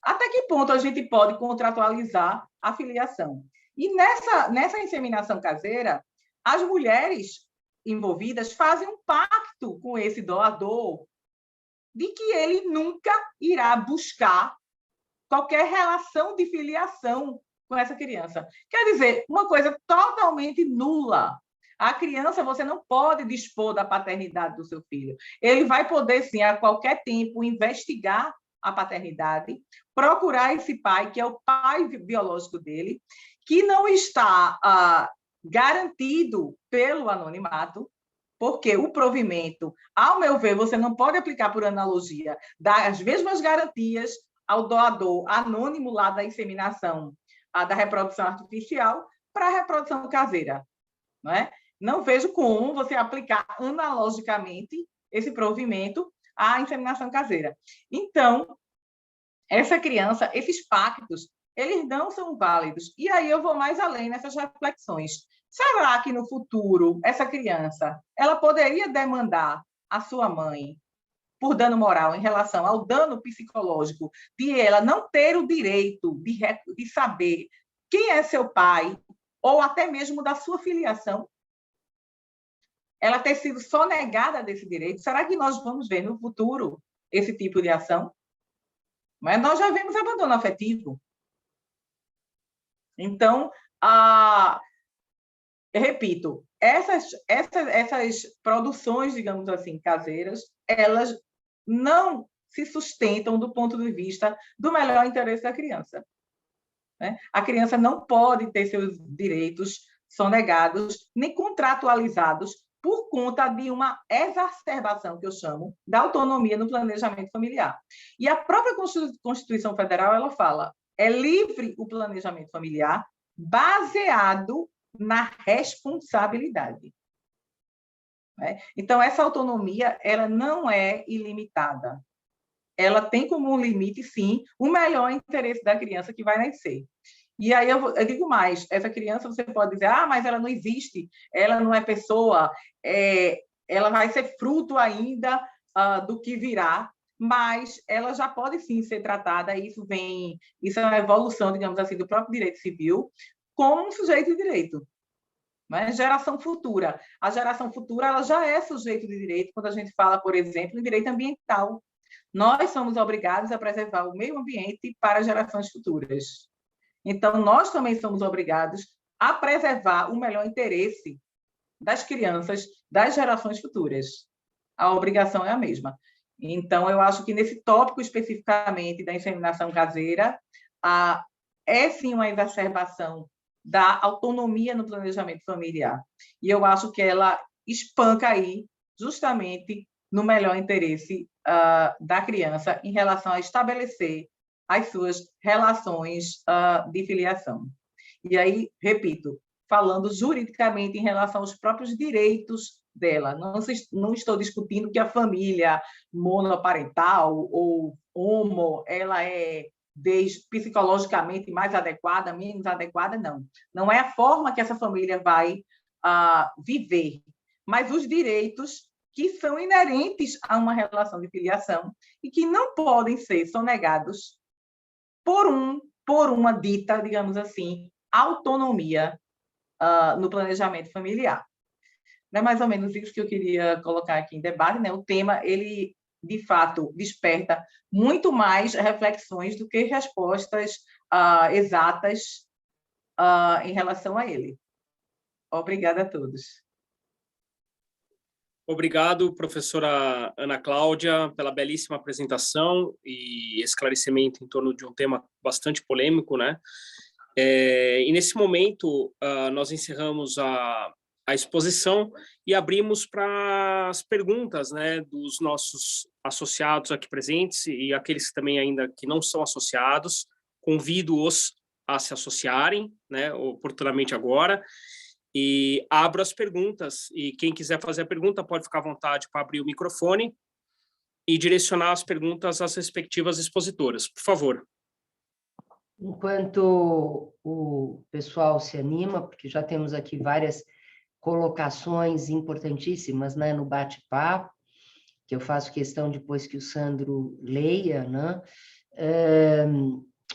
Até que ponto a gente pode contratualizar a filiação? E nessa inseminação caseira, as mulheres envolvidas fazem um pacto com esse doador de que ele nunca irá buscar qualquer relação de filiação com essa criança. Quer dizer, uma coisa totalmente nula. A criança, você não pode dispor da paternidade do seu filho. Ele vai poder, sim, a qualquer tempo, investigar a paternidade, procurar esse pai, que é o pai biológico dele, que não está garantido pelo anonimato, porque o provimento, ao meu ver, você não pode aplicar por analogia, dar as mesmas garantias ao doador anônimo lá da inseminação, da reprodução artificial, para a reprodução caseira. Não é? Não vejo como você aplicar analogicamente esse provimento à inseminação caseira. Então, essa criança, esses pactos, eles não são válidos. E aí eu vou mais além nessas reflexões. Será que no futuro essa criança, ela poderia demandar a sua mãe por dano moral em relação ao dano psicológico de ela não ter o direito de saber quem é seu pai ou até mesmo da sua filiação? Ela ter sido sonegada desse direito? Será que nós vamos ver no futuro esse tipo de ação? Mas nós já vemos abandono afetivo. Então, eu repito, essas produções, digamos assim, caseiras, elas não se sustentam do ponto de vista do melhor interesse da criança. Né? A criança não pode ter seus direitos sonegados nem contratualizados por conta de uma exacerbação, que eu chamo, da autonomia no planejamento familiar. E a própria Constituição Federal, ela fala, é livre o planejamento familiar baseado na responsabilidade. Né? Então, essa autonomia, ela não é ilimitada. Ela tem como limite, sim, o melhor interesse da criança que vai nascer. E aí eu digo mais, essa criança, você pode dizer, mas ela não existe, ela não é pessoa, ela vai ser fruto ainda do que virá, mas ela já pode, sim, ser tratada, isso é uma evolução, digamos assim, do próprio direito civil, como um sujeito de direito. Né? Geração futura. A geração futura ela já é sujeito de direito, quando a gente fala, por exemplo, em direito ambiental. Nós somos obrigados a preservar o meio ambiente para gerações futuras. Então, nós também somos obrigados a preservar o melhor interesse das crianças, das gerações futuras. A obrigação é a mesma. Então, eu acho que nesse tópico especificamente da inseminação caseira, é sim uma exacerbação da autonomia no planejamento familiar. E eu acho que ela espanca aí justamente no melhor interesse da criança em relação a estabelecer as suas relações de filiação. E aí, repito, falando juridicamente em relação aos próprios direitos dela. Não estou discutindo que a família monoparental ou homo, ela é psicologicamente mais adequada, menos adequada, não. Não é a forma que essa família vai viver, mas os direitos que são inerentes a uma relação de filiação e que não podem ser sonegados por uma dita, digamos assim, autonomia no planejamento familiar. É mais ou menos isso que eu queria colocar aqui em debate, né? O tema, ele, de fato, desperta muito mais reflexões do que respostas exatas em relação a ele. Obrigada a todos. Obrigado, professora Ana Cláudia, pela belíssima apresentação e esclarecimento em torno de um tema bastante polêmico, né? E nesse momento, nós encerramos a exposição e abrimos para as perguntas, né, dos nossos associados aqui presentes e aqueles também ainda que não são associados. Convido-os a se associarem, né, oportunamente agora. E abro as perguntas, e quem quiser fazer a pergunta pode ficar à vontade para abrir o microfone e direcionar as perguntas às respectivas expositoras. Por favor. Enquanto o pessoal se anima, porque já temos aqui várias colocações importantíssimas, né, no bate-papo, que eu faço questão depois que o Sandro leia, né,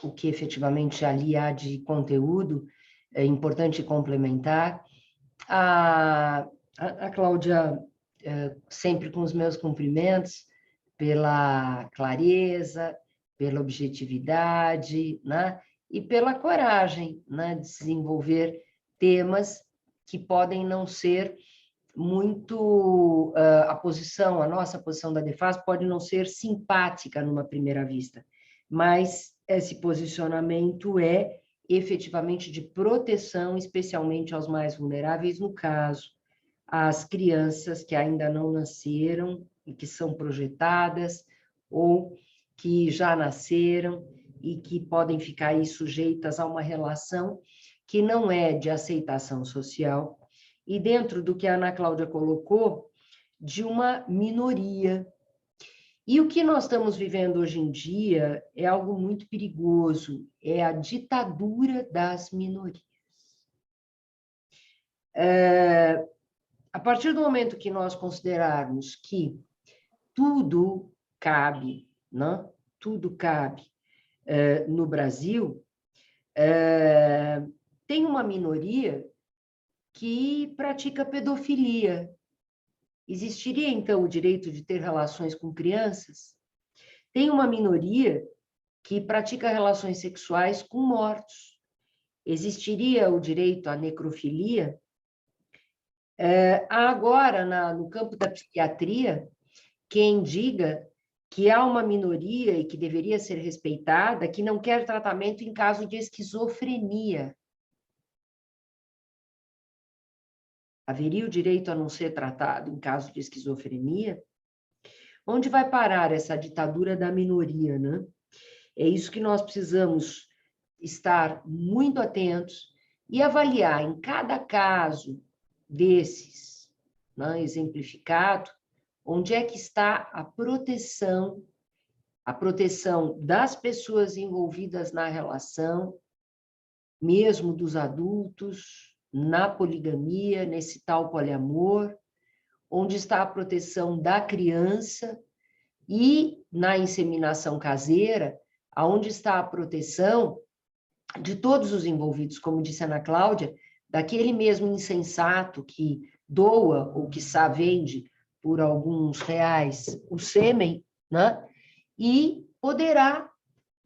o que efetivamente ali há de conteúdo, é importante complementar. A Cláudia, sempre com os meus cumprimentos, pela clareza, pela objetividade, né? E pela coragem, né? De desenvolver temas que podem não ser muito... a nossa posição da DEFAS pode não ser simpática numa primeira vista, mas esse posicionamento é efetivamente de proteção, especialmente aos mais vulneráveis, no caso, as crianças que ainda não nasceram e que são projetadas, ou que já nasceram e que podem ficar aí sujeitas a uma relação que não é de aceitação social, e dentro do que a Ana Cláudia colocou, de uma minoria. E o que nós estamos vivendo hoje em dia é algo muito perigoso, é a ditadura das minorias. A partir do momento que nós considerarmos que tudo cabe, né? Tudo cabe no Brasil, tem uma minoria que pratica pedofilia. Existiria, então, o direito de ter relações com crianças? Tem uma minoria que pratica relações sexuais com mortos. Existiria o direito à necrofilia? Há agora, no campo da psiquiatria, quem diga que há uma minoria e que deveria ser respeitada, que não quer tratamento em caso de esquizofrenia. Haveria o direito a não ser tratado em caso de esquizofrenia? Onde vai parar essa ditadura da minoria, né? É isso que nós precisamos estar muito atentos e avaliar em cada caso desses, né, exemplificado, onde é que está a proteção das pessoas envolvidas na relação, mesmo dos adultos, na poligamia, nesse tal poliamor, onde está a proteção da criança e na inseminação caseira, aonde está a proteção de todos os envolvidos, como disse a Ana Cláudia, daquele mesmo insensato que doa ou que vende por alguns reais o sêmen, né? E poderá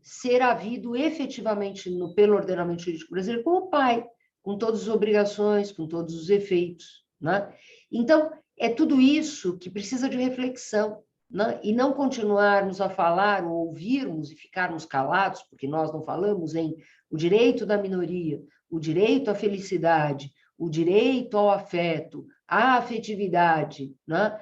ser havido efetivamente pelo ordenamento jurídico brasileiro como pai, com todas as obrigações, com todos os efeitos, né? Então, é tudo isso que precisa de reflexão, né? E não continuarmos a falar ou ouvirmos e ficarmos calados, porque nós não falamos em o direito da minoria, o direito à felicidade, o direito ao afeto, à afetividade, né?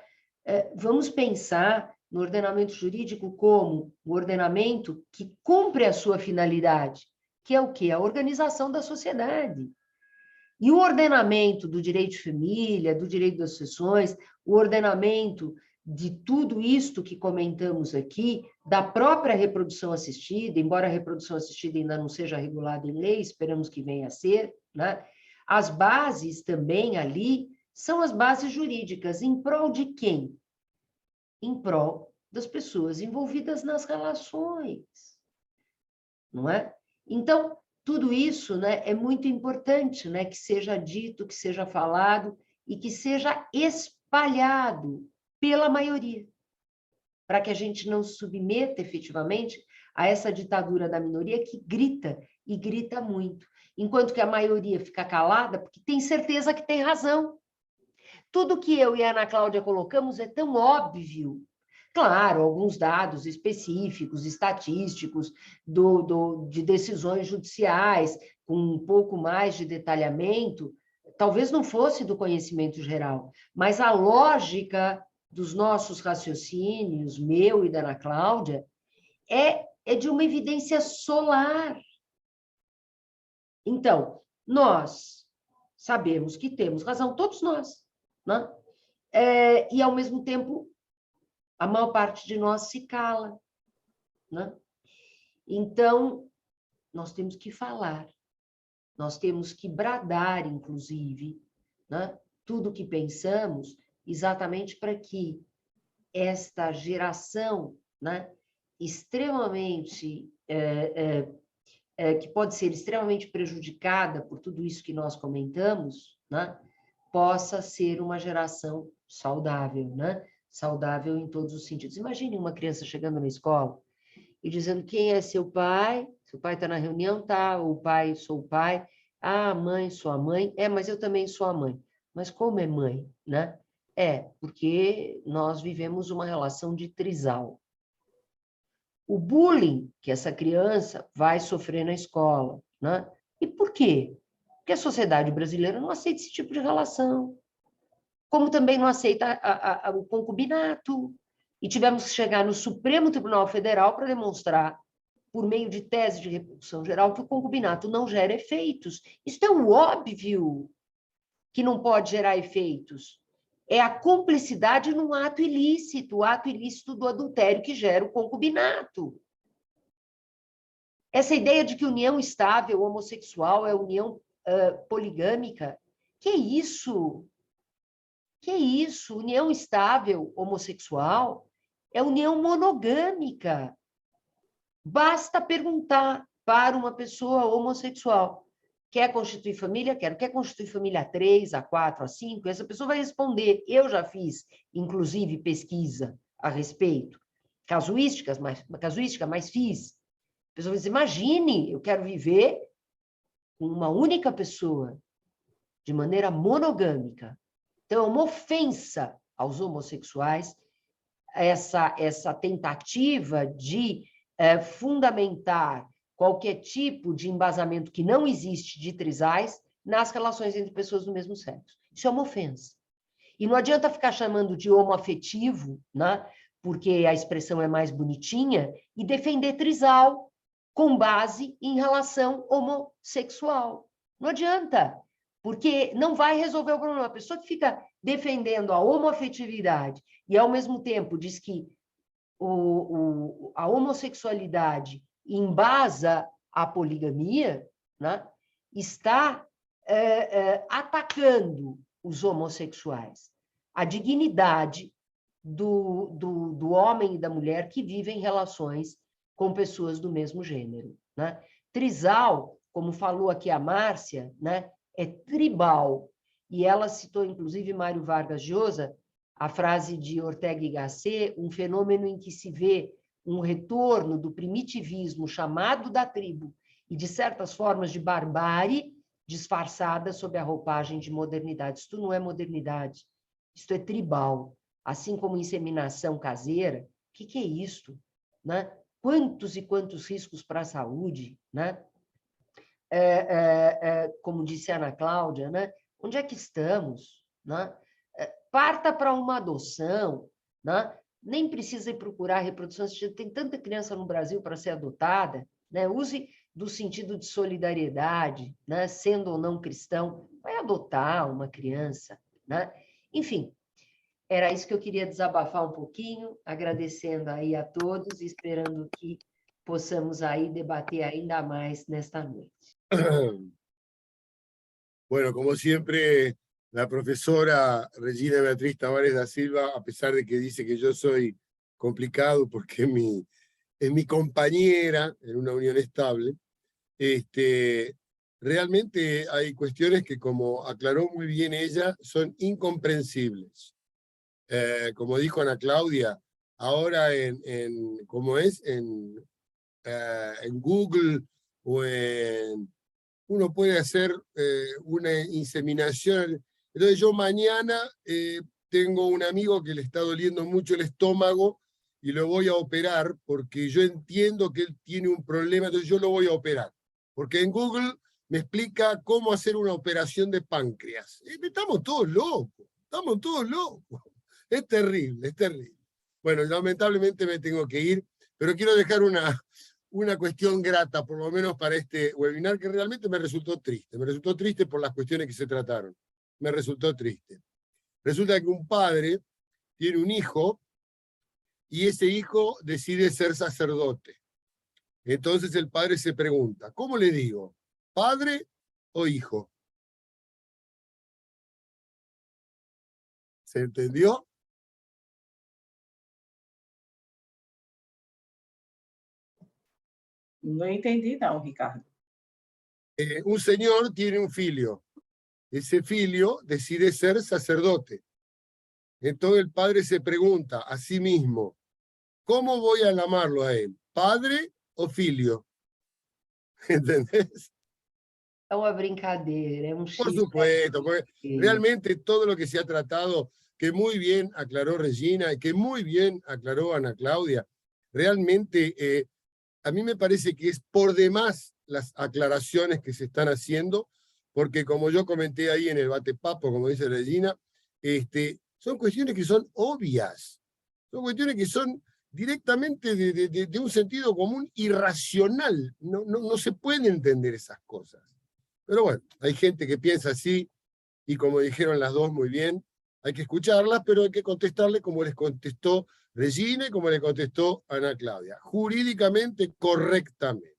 Vamos pensar no ordenamento jurídico como um ordenamento que cumpre a sua finalidade, que é o quê? A organização da sociedade. E o ordenamento do direito de família, do direito das sucessões, o ordenamento de tudo isto que comentamos aqui, da própria reprodução assistida, embora a reprodução assistida ainda não seja regulada em lei, esperamos que venha a ser, né? As bases também ali são as bases jurídicas, em prol de quem? Em prol das pessoas envolvidas nas relações, não é? Então, tudo isso, né, é muito importante, né, que seja dito, que seja falado e que seja espalhado pela maioria, para que a gente não se submeta efetivamente a essa ditadura da minoria que grita, e grita muito, enquanto que a maioria fica calada porque tem certeza que tem razão. Tudo que eu e a Ana Cláudia colocamos é tão óbvio. Claro, alguns dados específicos, estatísticos, de decisões judiciais, com um pouco mais de detalhamento, talvez não fosse do conhecimento geral, mas a lógica dos nossos raciocínios, meu e da Ana Cláudia, é de uma evidência solar. Então, nós sabemos que temos razão, todos nós, né? E, ao mesmo tempo, a maior parte de nós se cala, né? Então, nós temos que falar, nós temos que bradar, inclusive, né? Tudo o que pensamos, exatamente para que esta geração, né, extremamente, que pode ser extremamente prejudicada por tudo isso que nós comentamos, né, possa ser uma geração saudável, né? Saudável em todos os sentidos. Imagine uma criança chegando na escola e dizendo quem é seu pai está na reunião, tá, o pai, sou o pai, mãe, sou a mãe, mas eu também sou a mãe. Mas como é mãe, né? Porque nós vivemos uma relação de trisal. o bullying que essa criança vai sofrer na escola, né? E por quê? Porque a sociedade brasileira não aceita esse tipo de relação, como também não aceita o concubinato. E tivemos que chegar no Supremo Tribunal Federal para demonstrar, por meio de tese de repercussão geral, que o concubinato não gera efeitos. Isso é um óbvio que não pode gerar efeitos. É a cumplicidade num ato ilícito, o ato ilícito do adultério que gera o concubinato. Essa ideia de que união estável homossexual é união poligâmica, que isso? Que isso? União estável homossexual é união monogâmica. Basta perguntar para uma pessoa homossexual: quer constituir família? Quero. Quer constituir família a 3, a 4, a 5? Essa pessoa vai responder. Eu já fiz, inclusive, pesquisa a respeito. Casuística, mas fiz. A pessoa vai dizer: imagine, eu quero viver com uma única pessoa, de maneira monogâmica. Então, é uma ofensa aos homossexuais essa tentativa de fundamentar qualquer tipo de embasamento que não existe de trisais nas relações entre pessoas do mesmo sexo. Isso é uma ofensa. E não adianta ficar chamando de homoafetivo, né? Porque a expressão é mais bonitinha, e defender trisal com base em relação homossexual. Não adianta, porque não vai resolver o problema. A pessoa que fica defendendo a homoafetividade e, ao mesmo tempo, diz que a homossexualidade embasa a poligamia, né, está atacando os homossexuais, a dignidade do homem e da mulher que vivem relações com pessoas do mesmo gênero. Né? Trisal, como falou aqui a Márcia, né, é tribal. E ela citou, inclusive, Mário Vargas Llosa, a frase de Ortega y Gasset, um fenômeno em que se vê um retorno do primitivismo chamado da tribo e de certas formas de barbárie disfarçada sob a roupagem de modernidade. Isto não é modernidade, isto é tribal. Assim como inseminação caseira, o que é isto? Né? Quantos e quantos riscos para a saúde, né? Como disse a Ana Cláudia, né? Onde é que estamos? Né? Parta para uma adoção, né? Nem precisa ir procurar reprodução assistida, tem tanta criança no Brasil para ser adotada, né? Use do sentido de solidariedade, né? Sendo ou não cristão, vai adotar uma criança, né? Enfim, era isso que eu queria desabafar um pouquinho, agradecendo aí a todos e esperando que possamos aí debater ainda mais nesta noite. Bueno, como siempre, la profesora Regina Beatriz Tavares da Silva, a pesar de que dice que yo soy complicado porque es mi compañera en una unión estable, realmente hay cuestiones que, como aclaró muy bien ella, son incomprensibles. Como dijo Ana Claudia, ahora ¿cómo es? En Google o uno puede hacer una inseminación. Entonces yo mañana tengo un amigo que le está doliendo mucho el estómago y lo voy a operar porque yo entiendo que él tiene un problema, entonces yo lo voy a operar. Porque en Google me explica cómo hacer una operación de páncreas. Estamos todos locos, estamos todos locos. Es terrible, es terrible. Bueno, lamentablemente me tengo que ir, pero quiero dejar una cuestión grata, por lo menos para este webinar, que realmente me resultó triste. Me resultó triste por las cuestiones que se trataron. Me resultó triste. Resulta que un padre tiene un hijo y ese hijo decide ser sacerdote. Entonces el padre se pregunta, ¿cómo le digo? ¿Padre o hijo? ¿Se entendió? Não entendi, não, Ricardo. Un señor tiene un filio. Ese filio decide ser sacerdote. Entonces el padre se pregunta a sí mismo, ¿cómo voy a llamarlo a él? ¿Padre o filio? ¿Entendés? É uma brincadeira, é um Por chiste. supuesto, porque realmente todo lo que se ha tratado, que muy bien aclaró Regina y que muy bien aclaró Ana Claudia, realmente a mí me parece que es por demás las aclaraciones que se están haciendo, porque como yo comenté ahí en el bate-papo, como dice Regina, son cuestiones que son obvias, son cuestiones que son directamente de un sentido común irracional. No se pueden entender esas cosas. Pero bueno, hay gente que piensa así, y como dijeron las dos muy bien, hay que escucharlas, pero hay que contestarle como les contestó Regina y como le contestó Ana Claudia, jurídicamente correctamente.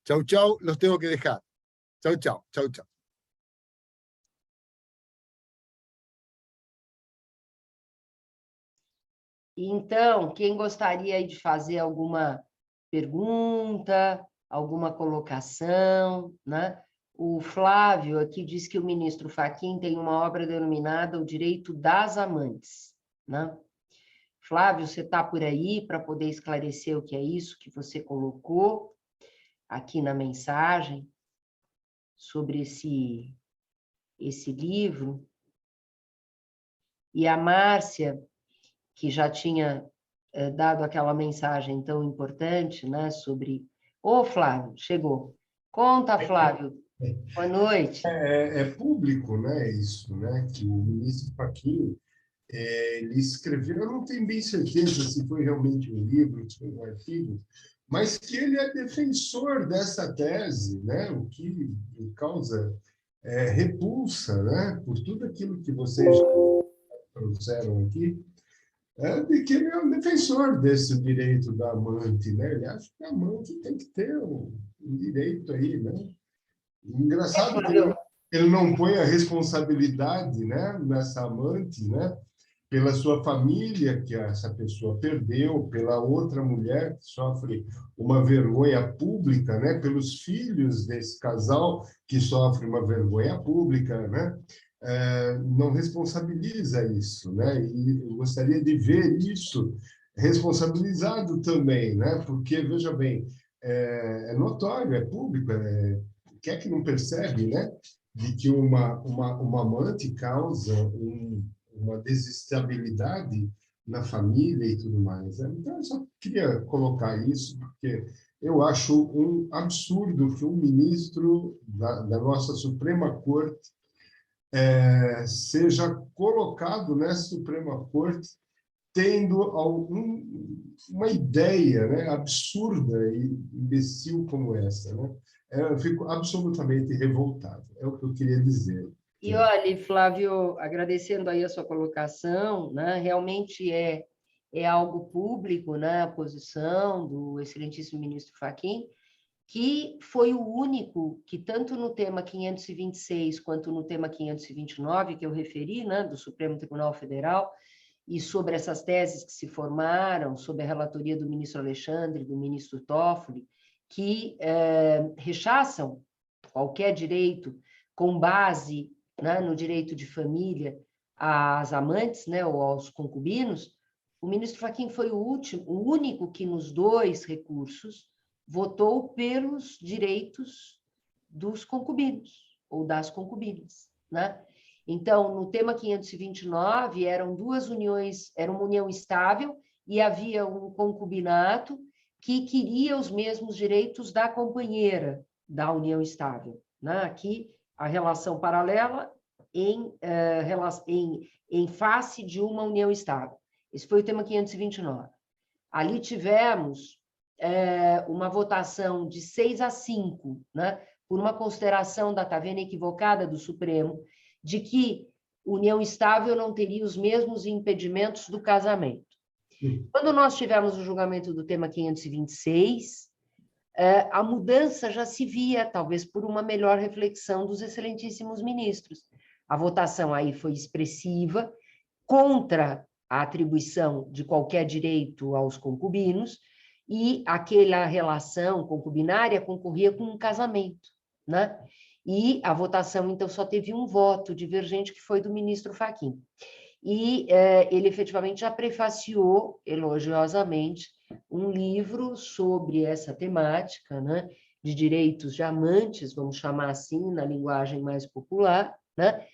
Chau, chau, los tengo que dejar. Chau, chau, chau, chau. Então, quem gostaria aí de fazer alguma pergunta, alguma colocação, né? O Flávio aqui diz que o ministro Fachin tem uma obra denominada O Direito das Amantes, né? Flávio, você está por aí para poder esclarecer o que é isso que você colocou aqui na mensagem sobre esse livro? E a Márcia, que já tinha dado aquela mensagem tão importante, né, sobre... Ô, Flávio, chegou. Conta, Flávio. Boa noite. É público, né, isso, né, que o ministro Fachin, ele escreveu, eu não tenho bem certeza se foi realmente um livro, se foi um artigo, mas que ele é defensor dessa tese, né, o que me causa repulsa, né, por tudo aquilo que vocês trouxeram aqui, de que ele é um defensor desse direito da amante, né? Ele acha que a amante tem que ter um direito aí, né? Engraçado que ele não põe a responsabilidade, né, nessa amante, né, pela sua família que essa pessoa perdeu, pela outra mulher que sofre uma vergonha pública, né, pelos filhos desse casal que sofre uma vergonha pública, né? Não responsabiliza isso, né? E eu gostaria de ver isso responsabilizado também, né? Porque, veja bem, é notório, é público, quem é que não percebe, né? De que uma amante causa uma desestabilidade na família e tudo mais. Então, eu só queria colocar isso, porque eu acho um absurdo que um ministro da nossa Suprema Corte seja colocado nessa Suprema Corte tendo uma ideia, né, absurda e imbecil como essa, né? Eu fico absolutamente revoltado, é o que eu queria dizer. E olha, Flávio, agradecendo aí a sua colocação, né, realmente é algo público, né, a posição do excelentíssimo ministro Fachin, que foi o único que, tanto no tema 526 quanto no tema 529, que eu referi, né, do Supremo Tribunal Federal, e sobre essas teses que se formaram, sob a relatoria do ministro Alexandre, do ministro Toffoli, que rechaçam qualquer direito com base, né, no direito de família às amantes, né, ou aos concubinos. O ministro Fachin foi o único que, nos dois recursos, votou pelos direitos dos concubinos, ou das concubinas, né? Então, no tema 529, eram duas uniões, era uma união estável, e havia um concubinato que queria os mesmos direitos da companheira da união estável, né? Aqui, a relação paralela em face de uma união estável. Esse foi o tema 529. Ali tivemos uma votação de 6-5, né, por uma consideração da Tavena equivocada do Supremo, de que união estável não teria os mesmos impedimentos do casamento. Quando nós tivemos o julgamento do tema 526, a mudança já se via, talvez por uma melhor reflexão dos excelentíssimos ministros. A votação aí foi expressiva, contra a atribuição de qualquer direito aos concubinos, e aquela relação concubinária concorria com um casamento, né? E a votação, então, só teve um voto divergente, que foi do ministro Fachin. E ele efetivamente já prefaciou elogiosamente um livro sobre essa temática, né, de direitos de amantes, vamos chamar assim, na linguagem mais popular, né?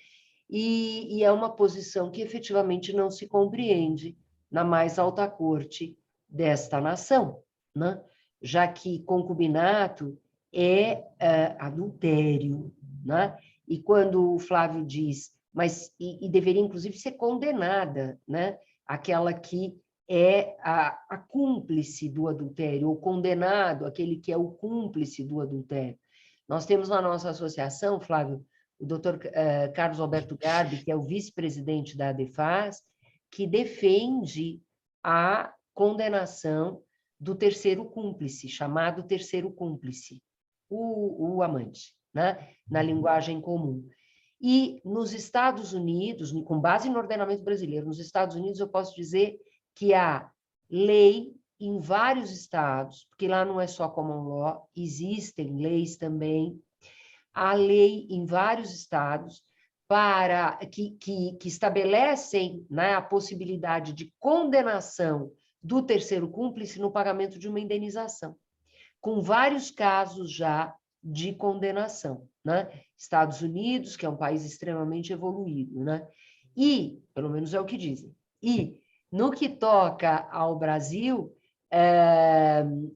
E é uma posição que efetivamente não se compreende na mais alta corte desta nação, né? Já que concubinato é adultério, né? E quando o Flávio diz, mas e deveria inclusive ser condenada, né? Aquela que é a cúmplice do adultério, ou condenado, aquele que é o cúmplice do adultério. Nós temos na nossa associação, Flávio, o doutor Carlos Alberto Garbi, que é o vice-presidente da ADEFAS, que defende a condenação do terceiro cúmplice, chamado terceiro cúmplice, o amante, né? Na linguagem comum. E nos Estados Unidos, com base no ordenamento brasileiro, nos Estados Unidos eu posso dizer que há lei em vários estados, porque lá não é só common law, existem leis também, há lei em vários estados para que estabelecem, né, a possibilidade de condenação do terceiro cúmplice no pagamento de uma indenização, com vários casos já de condenação, né? Estados Unidos, que é um país extremamente evoluído, né? E, pelo menos é o que dizem, e no que toca ao Brasil,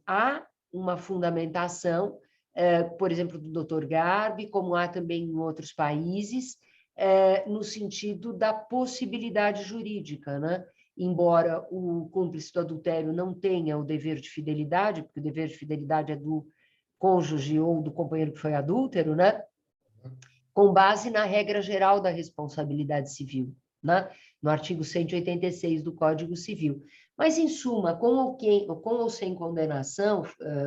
há uma fundamentação, por exemplo, do Dr. Garbi, como há também em outros países, no sentido da possibilidade jurídica, né? Embora o cúmplice do adultério não tenha o dever de fidelidade, porque o dever de fidelidade é do cônjuge ou do companheiro que foi adúltero, né? Com base na regra geral da responsabilidade civil, né? No artigo 186 do Código Civil. Mas, em suma, com ou sem condenação,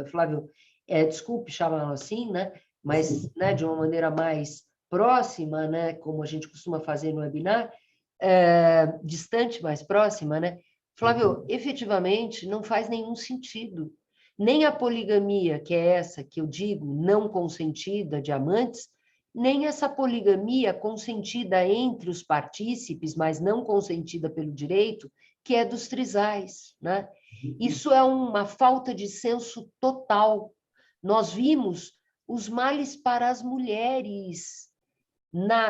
Flávio, desculpe chamá-lo assim, né? Mas, né, de uma maneira mais próxima, né, como a gente costuma fazer no webinar, distante, mais próxima, né? Flávio, efetivamente, não faz nenhum sentido. Nem a poligamia, que é essa que eu digo, não consentida de amantes, nem essa poligamia consentida entre os partícipes, mas não consentida pelo direito, que é dos trisais, né? Isso é uma falta de senso total. Nós vimos os males para as mulheres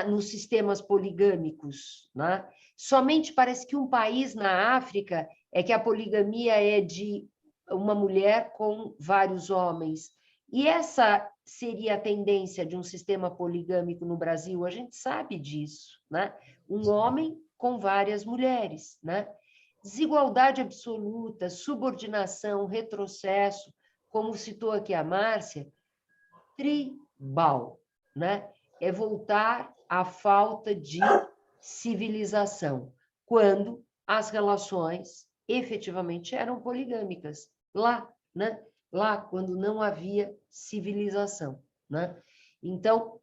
nos sistemas poligâmicos, né? Somente parece que um país na África é que a poligamia é de uma mulher com vários homens. E essa seria a tendência de um sistema poligâmico no Brasil, a gente sabe disso, né? Um homem com várias mulheres, né? Desigualdade absoluta, subordinação, retrocesso, como citou aqui a Márcia, tribal, né? É voltar à falta de civilização, quando as relações efetivamente eram poligâmicas, lá, né? Lá, quando não havia civilização, né? Então,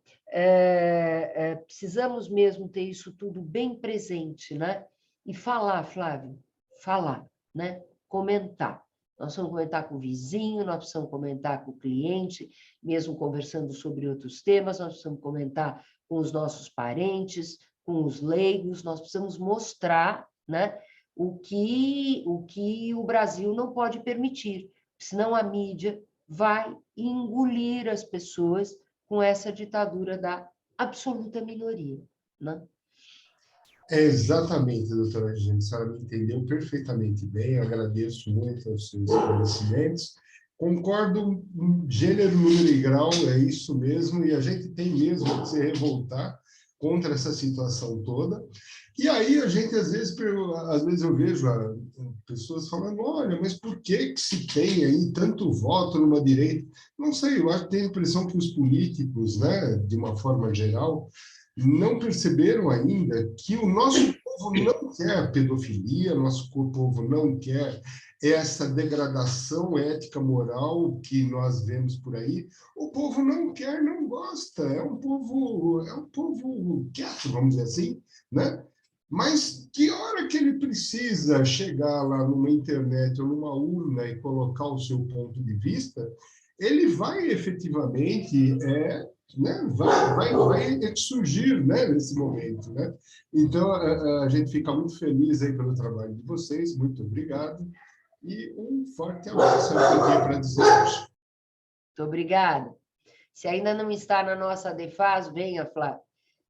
precisamos mesmo ter isso tudo bem presente, né? E falar, Flávio, falar, né? Comentar. Nós vamos comentar com o vizinho, nós precisamos comentar com o cliente, mesmo conversando sobre outros temas, nós precisamos comentar com os nossos parentes, com os leigos, nós precisamos mostrar, né, o que o Brasil não pode permitir, senão a mídia vai engolir as pessoas com essa ditadura da absoluta minoria, né? Exatamente, doutora Regina, a senhora me entendeu perfeitamente bem, eu agradeço muito os seus esclarecimentos, concordo gênero, número e grau, é isso mesmo, e a gente tem mesmo que se revoltar contra essa situação toda, e aí a gente, às vezes eu vejo pessoas falando, olha, mas por que se tem aí tanto voto numa direita? Não sei, eu acho que tenho a impressão que os políticos, né, de uma forma geral, não perceberam ainda que o nosso povo não quer pedofilia, nosso povo não quer essa degradação ética moral que nós vemos por aí. O povo não quer, não gosta. É um povo quieto, vamos dizer assim, né? Mas que hora que ele precisa chegar lá numa internet ou numa urna e colocar o seu ponto de vista, ele vai efetivamente né, vai surgir, né, nesse momento, né? Então a gente fica muito feliz aí pelo trabalho de vocês, muito obrigado e um forte abraço para dizer hoje. Muito obrigada. Se ainda não está na nossa ADEFAS, venha, Flávio.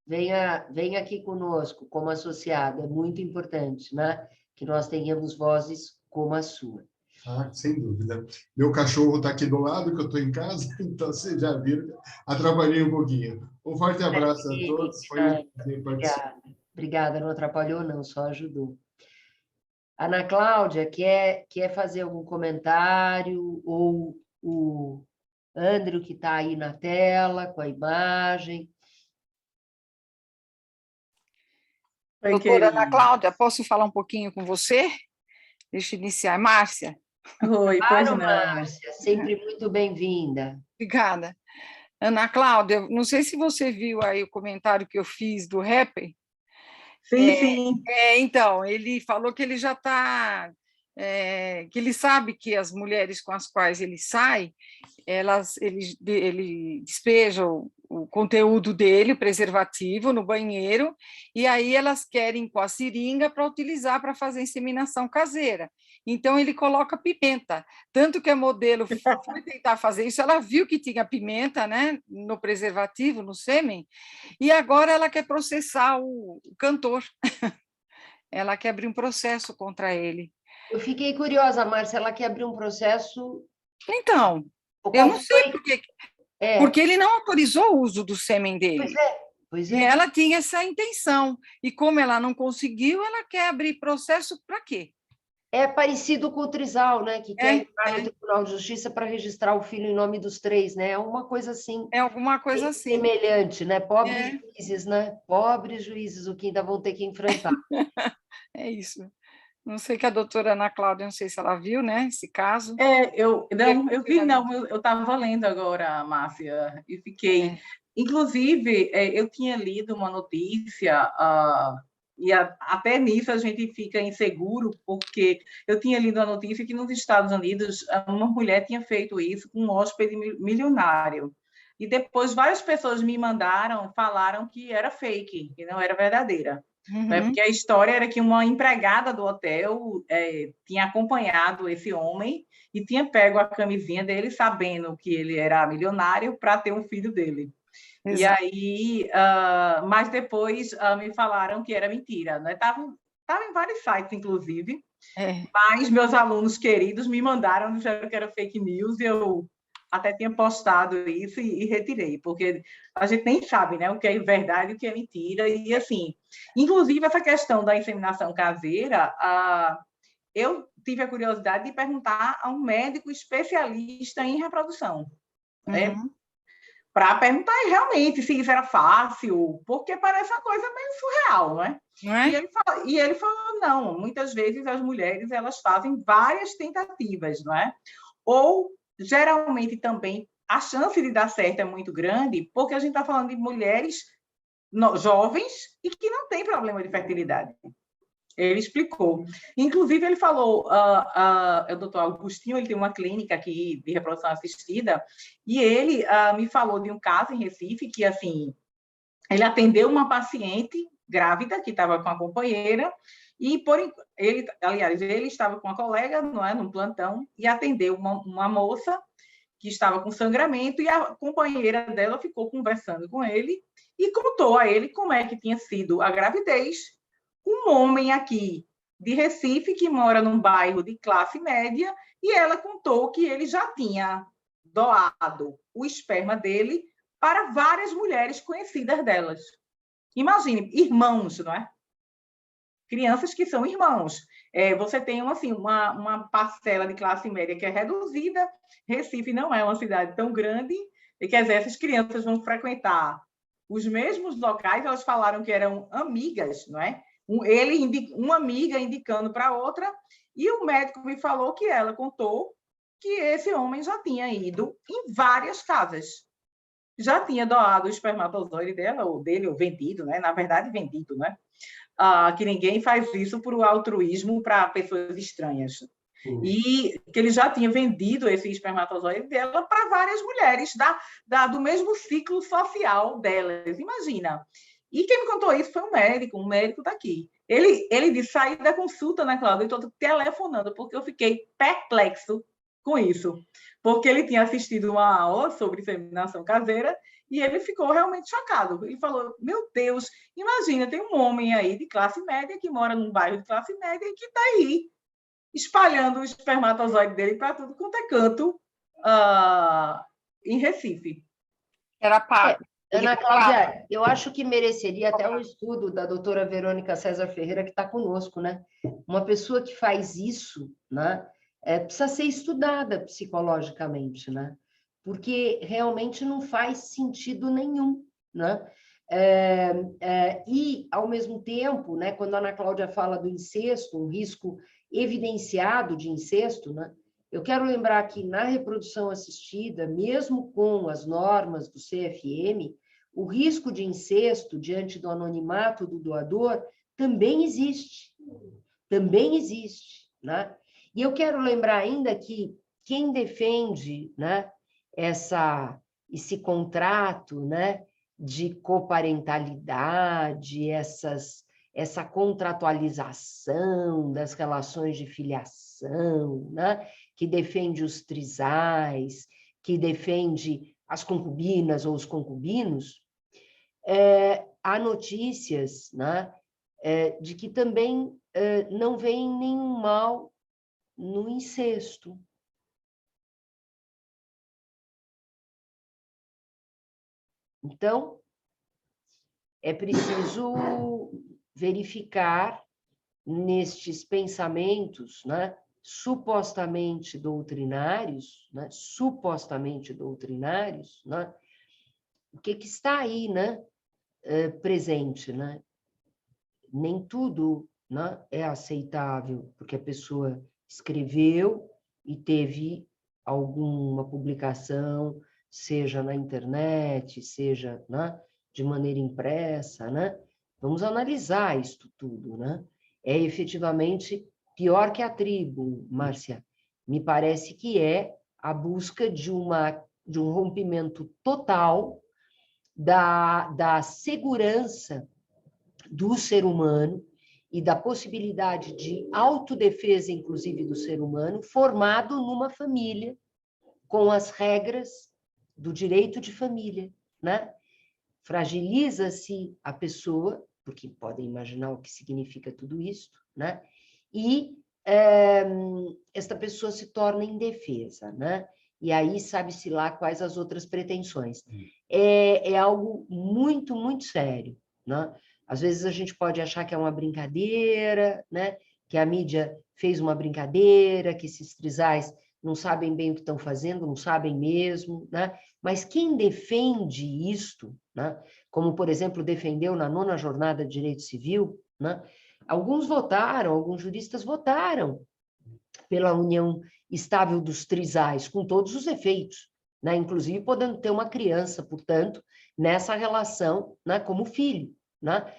Venha aqui conosco como associado, é muito importante, né? Que nós tenhamos vozes como a sua. Ah, sem dúvida. Meu cachorro está aqui do lado, que eu estou em casa, então vocês já viram, atrapalhei um pouquinho. Um forte abraço a todos, foi um prazer participar. Obrigada. Obrigada, não atrapalhou, não, só ajudou. Ana Cláudia, quer fazer algum comentário? Ou o Andrew, que está aí na tela, com a imagem? Oi, Doutora Ana querida. Cláudia, posso falar um pouquinho com você? Deixa eu iniciar. Márcia, Oi, pois Claro, não. Márcia, sempre muito bem-vinda. obrigada. Ana Cláudia, não sei se você viu aí o comentário que eu fiz do rapper. Sim, sim. Então, ele falou que ele já está, que ele sabe que as mulheres com as quais ele sai, ele despeja o conteúdo dele, o preservativo, no banheiro, e aí elas querem com a seringa para utilizar para fazer inseminação caseira. Então, ele coloca pimenta. Tanto que a modelo foi tentar fazer isso, ela viu que tinha pimenta, né, no preservativo, no sêmen, e agora ela quer processar o cantor. Ela quer abrir um processo contra ele. Eu fiquei curiosa, Márcia, ela quer abrir um processo... Então, eu Qual não sei foi? porque ele não autorizou o uso do sêmen dele. Pois E é. ela tinha essa intenção. E como ela não conseguiu, ela quer abrir processo para quê? É parecido com o Trisal, né? Que quer entrar no Tribunal de Justiça para registrar o filho em nome dos três, né? É uma coisa assim, É alguma coisa assim. semelhante, né? Pobres É. juízes, né? Pobres juízes, o que ainda vão ter que enfrentar. É isso. Não sei que a doutora Ana Cláudia, não sei se ela viu, né, esse caso. Eu vi, não, eu estava lendo agora, Márcia, e fiquei. Inclusive, eu tinha lido uma notícia, até nisso a gente fica inseguro, porque eu tinha lido a notícia que nos Estados Unidos uma mulher tinha feito isso com um hóspede milionário. E depois várias pessoas me mandaram, falaram que era fake, que não era verdadeira. Né? Porque a história era que uma empregada do hotel tinha acompanhado esse homem e tinha pego a camisinha dele, sabendo que ele era milionário, para ter um filho dele. Exato. E aí, mas depois me falaram que era mentira. Né? Tava em vários sites, inclusive, mas meus alunos queridos me mandaram, disseram que era fake news, e eu até tinha postado isso e retirei, porque a gente nem sabe, né, o que é verdade e o que é mentira, e assim, inclusive essa questão da inseminação caseira, eu tive a curiosidade de perguntar a um médico especialista em reprodução, né, para perguntar realmente se isso era fácil, porque parece uma coisa meio surreal, né? Não é? E ele falou, não, muitas vezes as mulheres elas fazem várias tentativas, não é? Ou, geralmente, também, a chance de dar certo é muito grande, porque a gente está falando de mulheres jovens e que não têm problema de fertilidade. Ele explicou. Inclusive, ele falou, o doutor Augustinho, ele tem uma clínica aqui de reprodução assistida, e ele me falou de um caso em Recife que, assim, ele atendeu uma paciente grávida que estava com a companheira, e ele estava com uma colega, não é, num plantão, e atendeu uma moça que estava com sangramento, e a companheira dela ficou conversando com ele e contou a ele como é que tinha sido a gravidez. Um homem aqui de Recife, que mora num bairro de classe média, e ela contou que ele já tinha doado o esperma dele para várias mulheres conhecidas delas. Imagine, irmãos, não é? Crianças que são irmãos. Você tem assim, uma parcela de classe média que é reduzida. Recife não é uma cidade tão grande, e quer dizer, essas crianças vão frequentar os mesmos locais. Elas falaram que eram amigas, não é? Uma amiga indicando para outra, e o médico me falou que ela contou que esse homem já tinha ido em várias casas. Já tinha doado o espermatozoide dela, ou dele, ou vendido, né? Na verdade, vendido, né? Que ninguém faz isso por altruísmo para pessoas estranhas. E que ele já tinha vendido esse espermatozoide dela para várias mulheres do mesmo ciclo social delas. Imagina. E quem me contou isso foi um médico daqui. Ele disse, saí da consulta, né, Cláudia? Eu estou telefonando, porque eu fiquei perplexo com isso. Porque ele tinha assistido uma aula sobre inseminação caseira e ele ficou realmente chocado. Ele falou, meu Deus, imagina, tem um homem aí de classe média que mora num bairro de classe média e que está aí espalhando o espermatozoide dele para tudo quanto é canto em Recife. Era pago. Ana Cláudia, eu acho que mereceria até um estudo da doutora Verônica César Ferreira, que está conosco, né? Uma pessoa que faz isso, né, precisa ser estudada psicologicamente, né? Porque realmente não faz sentido nenhum, né? E, ao mesmo tempo, né, quando a Ana Cláudia fala do incesto, um risco evidenciado de incesto, né? Eu quero lembrar que na reprodução assistida, mesmo com as normas do CFM, o risco de incesto diante do anonimato do doador também existe. Também existe, né? E eu quero lembrar ainda que quem defende, né, esse contrato, né, de coparentalidade, essa contratualização das relações de filiação, né, que defende os trisais, que defende as concubinas ou os concubinos, há notícias, né, de que também não vem nenhum mal no incesto. Então, é preciso verificar nestes pensamentos, né, supostamente doutrinários, né, né, o que está aí, né, presente, né? Nem tudo, né, é aceitável, porque a pessoa escreveu e teve alguma publicação, seja na internet, seja, né, de maneira impressa, né? Vamos analisar isto tudo, né? É efetivamente pior que a tribo, Márcia. Me parece que é a busca de um rompimento total da segurança do ser humano e da possibilidade de autodefesa, inclusive, do ser humano, formado numa família, com as regras do direito de família, né? Fragiliza-se a pessoa, porque podem imaginar o que significa tudo isso, né? E esta pessoa se torna indefesa, né? E aí sabe-se lá quais as outras pretensões. É algo muito, muito sério, né? Às vezes a gente pode achar que é uma brincadeira, né? Que a mídia fez uma brincadeira, que esses trisais não sabem bem o que estão fazendo, não sabem mesmo, né? Mas quem defende isto, né? Como, por exemplo, defendeu na 9ª Jornada de Direito Civil, né? Alguns juristas votaram pela união estável dos trisais, com todos os efeitos, né? Inclusive podendo ter uma criança, portanto, nessa relação, né, como filho, né?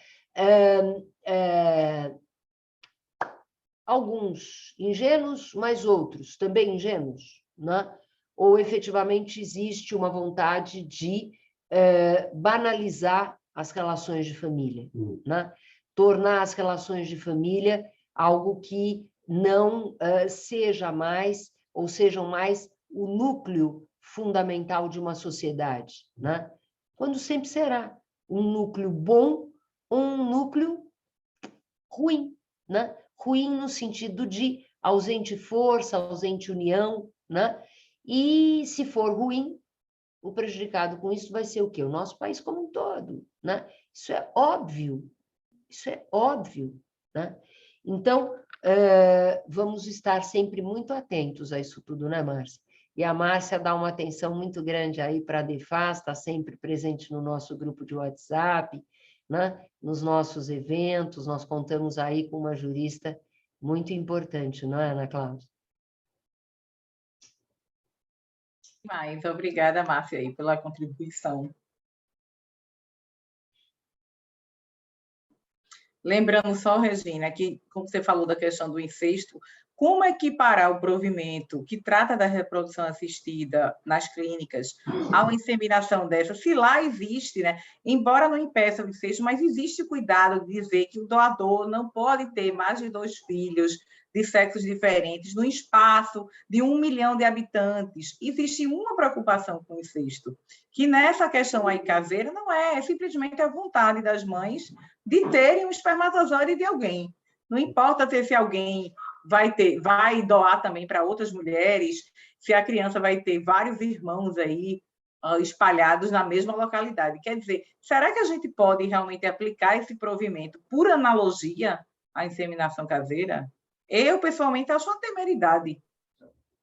Alguns ingênuos, mas outros também ingênuos, né? Ou efetivamente existe uma vontade de banalizar as relações de família, né? Tornar as relações de família algo que não seja mais, ou sejam mais, o núcleo fundamental de uma sociedade, né? Quando sempre será um núcleo bom ou um núcleo ruim, né? Ruim no sentido de ausente força, ausente união, né? E se for ruim, o prejudicado com isso vai ser o quê? O nosso país como um todo, né? Isso é óbvio, né? Então, vamos estar sempre muito atentos a isso tudo, né, Márcia? E a Márcia dá uma atenção muito grande aí para a DEFAS, está sempre presente no nosso grupo de WhatsApp, né? Nos nossos eventos, nós contamos aí com uma jurista muito importante, não é, Ana Cláudia? Mas obrigada, Márcia, aí, pela contribuição. Lembrando só, Regina, que, como você falou da questão do incesto, como equiparar o provimento que trata da reprodução assistida nas clínicas a uma inseminação dessa, se lá existe, né? Embora não impeça o incesto, mas existe o cuidado de dizer que o doador não pode ter mais de 2 filhos de sexos diferentes no espaço de 1 milhão de habitantes. Existe uma preocupação com o incesto, que nessa questão aí caseira não é simplesmente a vontade das mães de terem um espermatozoide de alguém. Não importa se esse alguém vai doar também para outras mulheres, se a criança vai ter vários irmãos aí espalhados na mesma localidade. Quer dizer, será que a gente pode realmente aplicar esse provimento por analogia à inseminação caseira? Eu, pessoalmente, acho uma temeridade.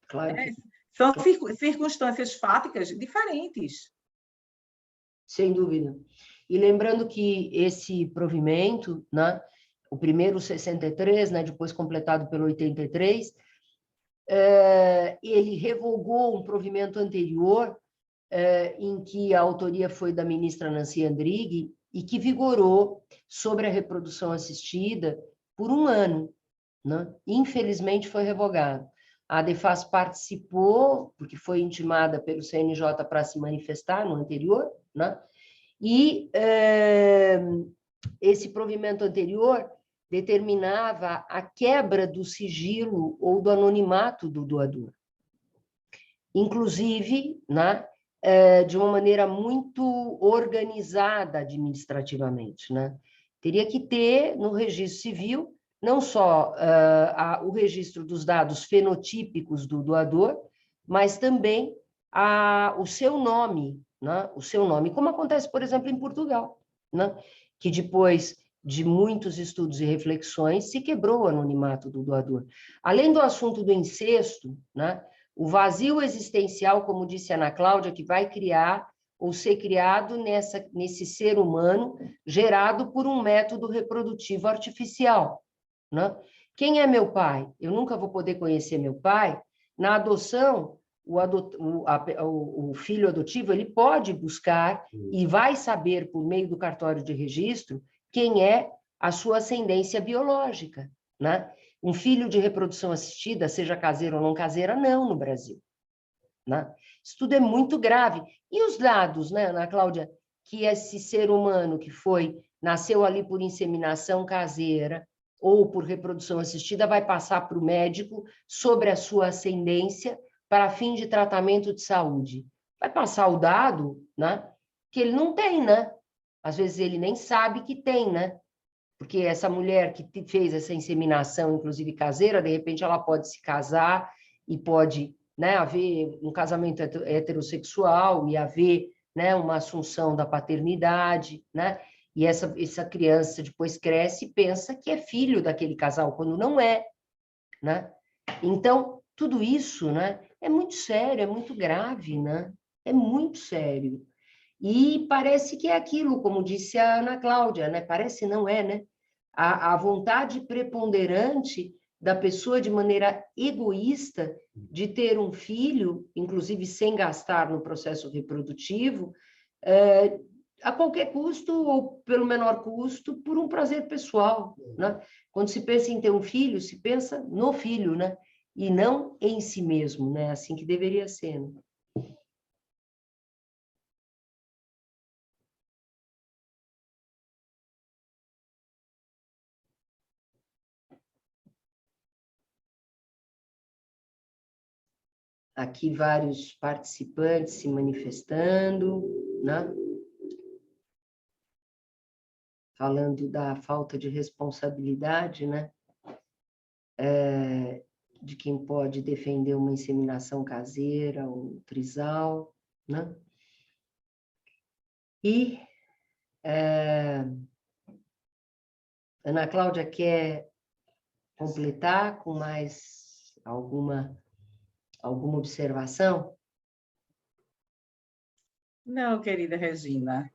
Claro que São circunstâncias fáticas diferentes. sem dúvida. E lembrando que esse provimento, né, o primeiro 63, né, depois completado pelo 83, ele revogou um provimento anterior, em que a autoria foi da ministra Nancy Andrighi, e que vigorou sobre a reprodução assistida por 1 ano. Né? Infelizmente foi revogado. A Adefas participou, porque foi intimada pelo CNJ para se manifestar no anterior, né? E esse provimento anterior determinava a quebra do sigilo ou do anonimato do doador. Inclusive, né, de uma maneira muito organizada administrativamente. Né? Teria que ter no registro civil não só o registro dos dados fenotípicos do doador, mas também o seu nome, né? O seu nome, como acontece, por exemplo, em Portugal, né? Que depois de muitos estudos e reflexões se quebrou o anonimato do doador. Além do assunto do incesto, né? O vazio existencial, como disse a Ana Cláudia, que vai criar ou ser criado nesse ser humano gerado por um método reprodutivo artificial. Né? Quem é meu pai? Eu nunca vou poder conhecer meu pai. Na adoção, o filho adotivo ele pode buscar e vai saber, por meio do cartório de registro, quem é a sua ascendência biológica. Né? Um filho de reprodução assistida, seja caseira ou não caseira, não no Brasil. Né? Isso tudo é muito grave. E os dados, né, Ana Cláudia, que esse ser humano que nasceu ali por inseminação caseira ou por reprodução assistida vai passar para o médico sobre a sua ascendência para fim de tratamento de saúde. Vai passar o dado, né, que ele não tem, né? Às vezes ele nem sabe que tem, né? Porque essa mulher que fez essa inseminação, inclusive caseira, de repente ela pode se casar e pode, né, haver um casamento heterossexual e haver, né, uma assunção da paternidade, né? E essa criança depois cresce e pensa que é filho daquele casal, quando não é, né? Então, tudo isso, né, é muito sério, é muito grave, né? É muito sério. E parece que é aquilo, como disse a Ana Cláudia, né? Parece não é, né? A vontade preponderante da pessoa, de maneira egoísta, de ter um filho, inclusive sem gastar no processo reprodutivo, a qualquer custo ou pelo menor custo, por um prazer pessoal, né? Quando se pensa em ter um filho, se pensa no filho, né? E não em si mesmo, né? Assim que deveria ser, né? Aqui vários participantes se manifestando, né? Falando da falta de responsabilidade, né? De quem pode defender uma inseminação caseira ou trisal, né? E Ana Cláudia quer completar com mais alguma observação? Não, querida Regina.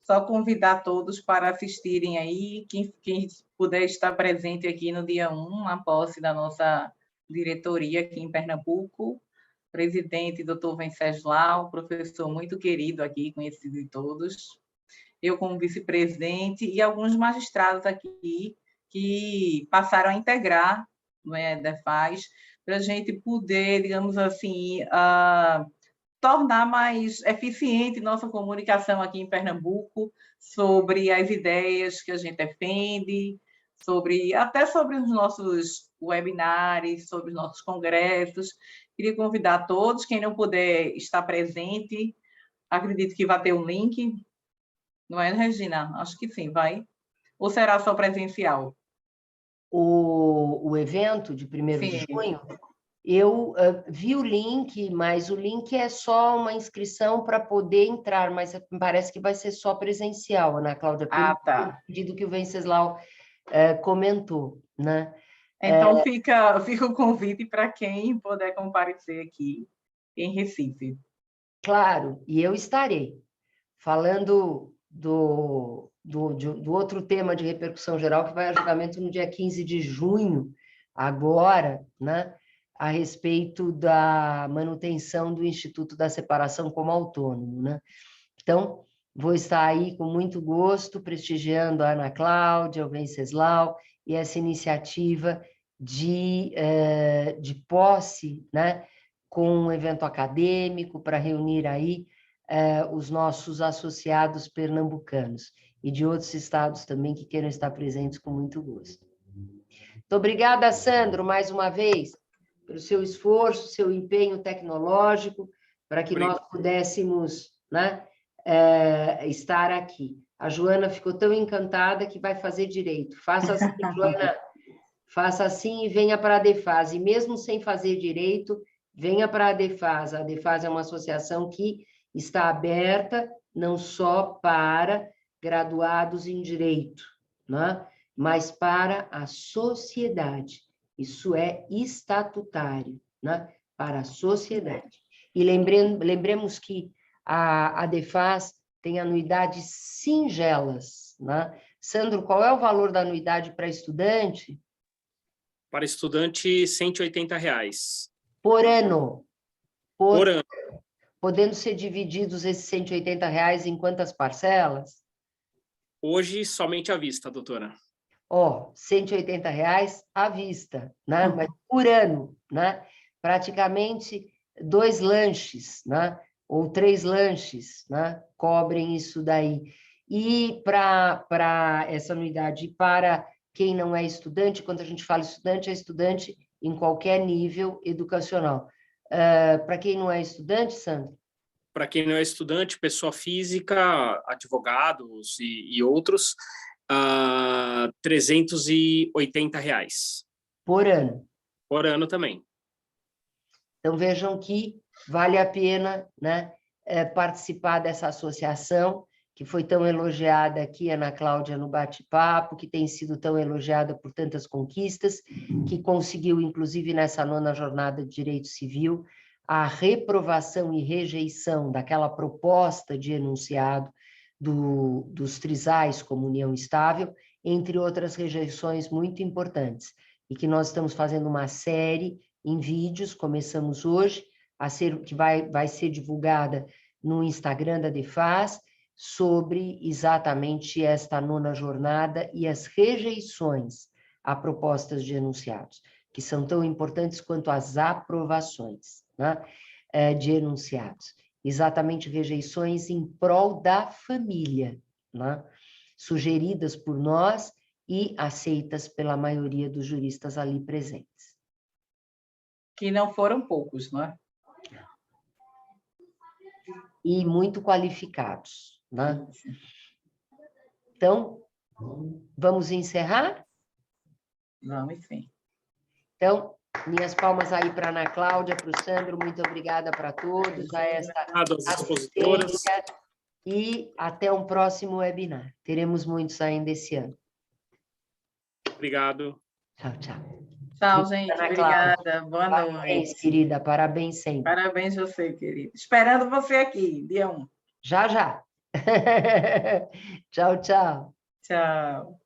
Só convidar todos para assistirem aí, quem puder estar presente aqui no dia 1, na posse da nossa diretoria aqui em Pernambuco, presidente Dr. Venceslau, professor muito querido aqui, conhecido de todos, eu como vice-presidente e alguns magistrados aqui que passaram a integrar, né, DEFAS, para a gente poder, digamos assim, tornar mais eficiente nossa comunicação aqui em Pernambuco sobre as ideias que a gente defende, até sobre os nossos webinários, sobre os nossos congressos. Queria convidar todos, quem não puder estar presente, acredito que vai ter um link, não é, Regina? Acho que sim, vai. Ou será só presencial? o evento de 1º de Sim. junho, eu vi o link, mas o link é só uma inscrição para poder entrar, mas parece que vai ser só presencial, Ana Cláudia, pelo pedido que o Venceslau comentou, né? Então, fica o convite para quem puder comparecer aqui em Recife. Claro, e eu estarei. Falando do outro tema de repercussão geral, que vai a julgamento no dia 15 de junho, agora, né, a respeito da manutenção do Instituto da Separação como autônomo, né? Então, vou estar aí com muito gosto, prestigiando a Ana Cláudia, o Venceslau, e essa iniciativa de posse, né, com um evento acadêmico para reunir aí os nossos associados pernambucanos e de outros estados também que queiram estar presentes com muito gosto. Muito obrigada, Sandro, mais uma vez, pelo seu esforço, seu empenho tecnológico, para que nós pudéssemos, né, estar aqui. A Joana ficou tão encantada que vai fazer direito. Faça assim, Joana, faça assim e venha para a Adefaz. E mesmo sem fazer direito, venha para a Adefaz. A Adefaz é uma associação que está aberta não só para graduados em direito, né? Mas para a sociedade. Isso é estatutário, né? Para a sociedade. E lembremos que a Adefaz tem anuidades singelas, né? Sandro, qual é o valor da anuidade para estudante? Para estudante, R$ 180. Por ano. Por ano. Podendo ser divididos esses R$ 180 em quantas parcelas? Hoje, somente à vista, doutora. R$ 180 à vista, né? Mas por ano, né? Praticamente 2 lanches, né? Ou 3 lanches, né? Cobrem isso daí. E para essa anuidade, para quem não é estudante, quando a gente fala estudante, é estudante em qualquer nível educacional. Para quem não é estudante, Sandro? Para quem não é estudante, pessoa física, advogados e outros, R$ 380. Por ano. Por ano também. Então, vejam que vale a pena, né, participar dessa associação, que foi tão elogiada aqui, Ana Cláudia, no bate-papo, que tem sido tão elogiada por tantas conquistas, que conseguiu, inclusive, nessa 9ª jornada de direito civil, a reprovação e rejeição daquela proposta de enunciado dos trisais como união estável, entre outras rejeições muito importantes, e que nós estamos fazendo uma série em vídeos, começamos hoje, que vai ser divulgada no Instagram da Adefaz, sobre exatamente esta 9ª jornada e as rejeições a propostas de enunciados, que são tão importantes quanto as aprovações, né, de enunciados. Exatamente rejeições em prol da família, né, sugeridas por nós e aceitas pela maioria dos juristas ali presentes. Que não foram poucos, não é? E muito qualificados, né? Então, vamos encerrar? Vamos, sim. Então, minhas palmas aí para a Ana Cláudia, para o Sandro, muito obrigada para todos, a esta assistência, e até um próximo webinar. Teremos muitos ainda esse ano. Obrigado. Tchau, tchau. Tchau, gente. Obrigada. Boa noite. Parabéns, querida. Parabéns sempre. Parabéns a você, querida. Esperando você aqui, dia 1. Já, já. Tchau, tchau. Tchau.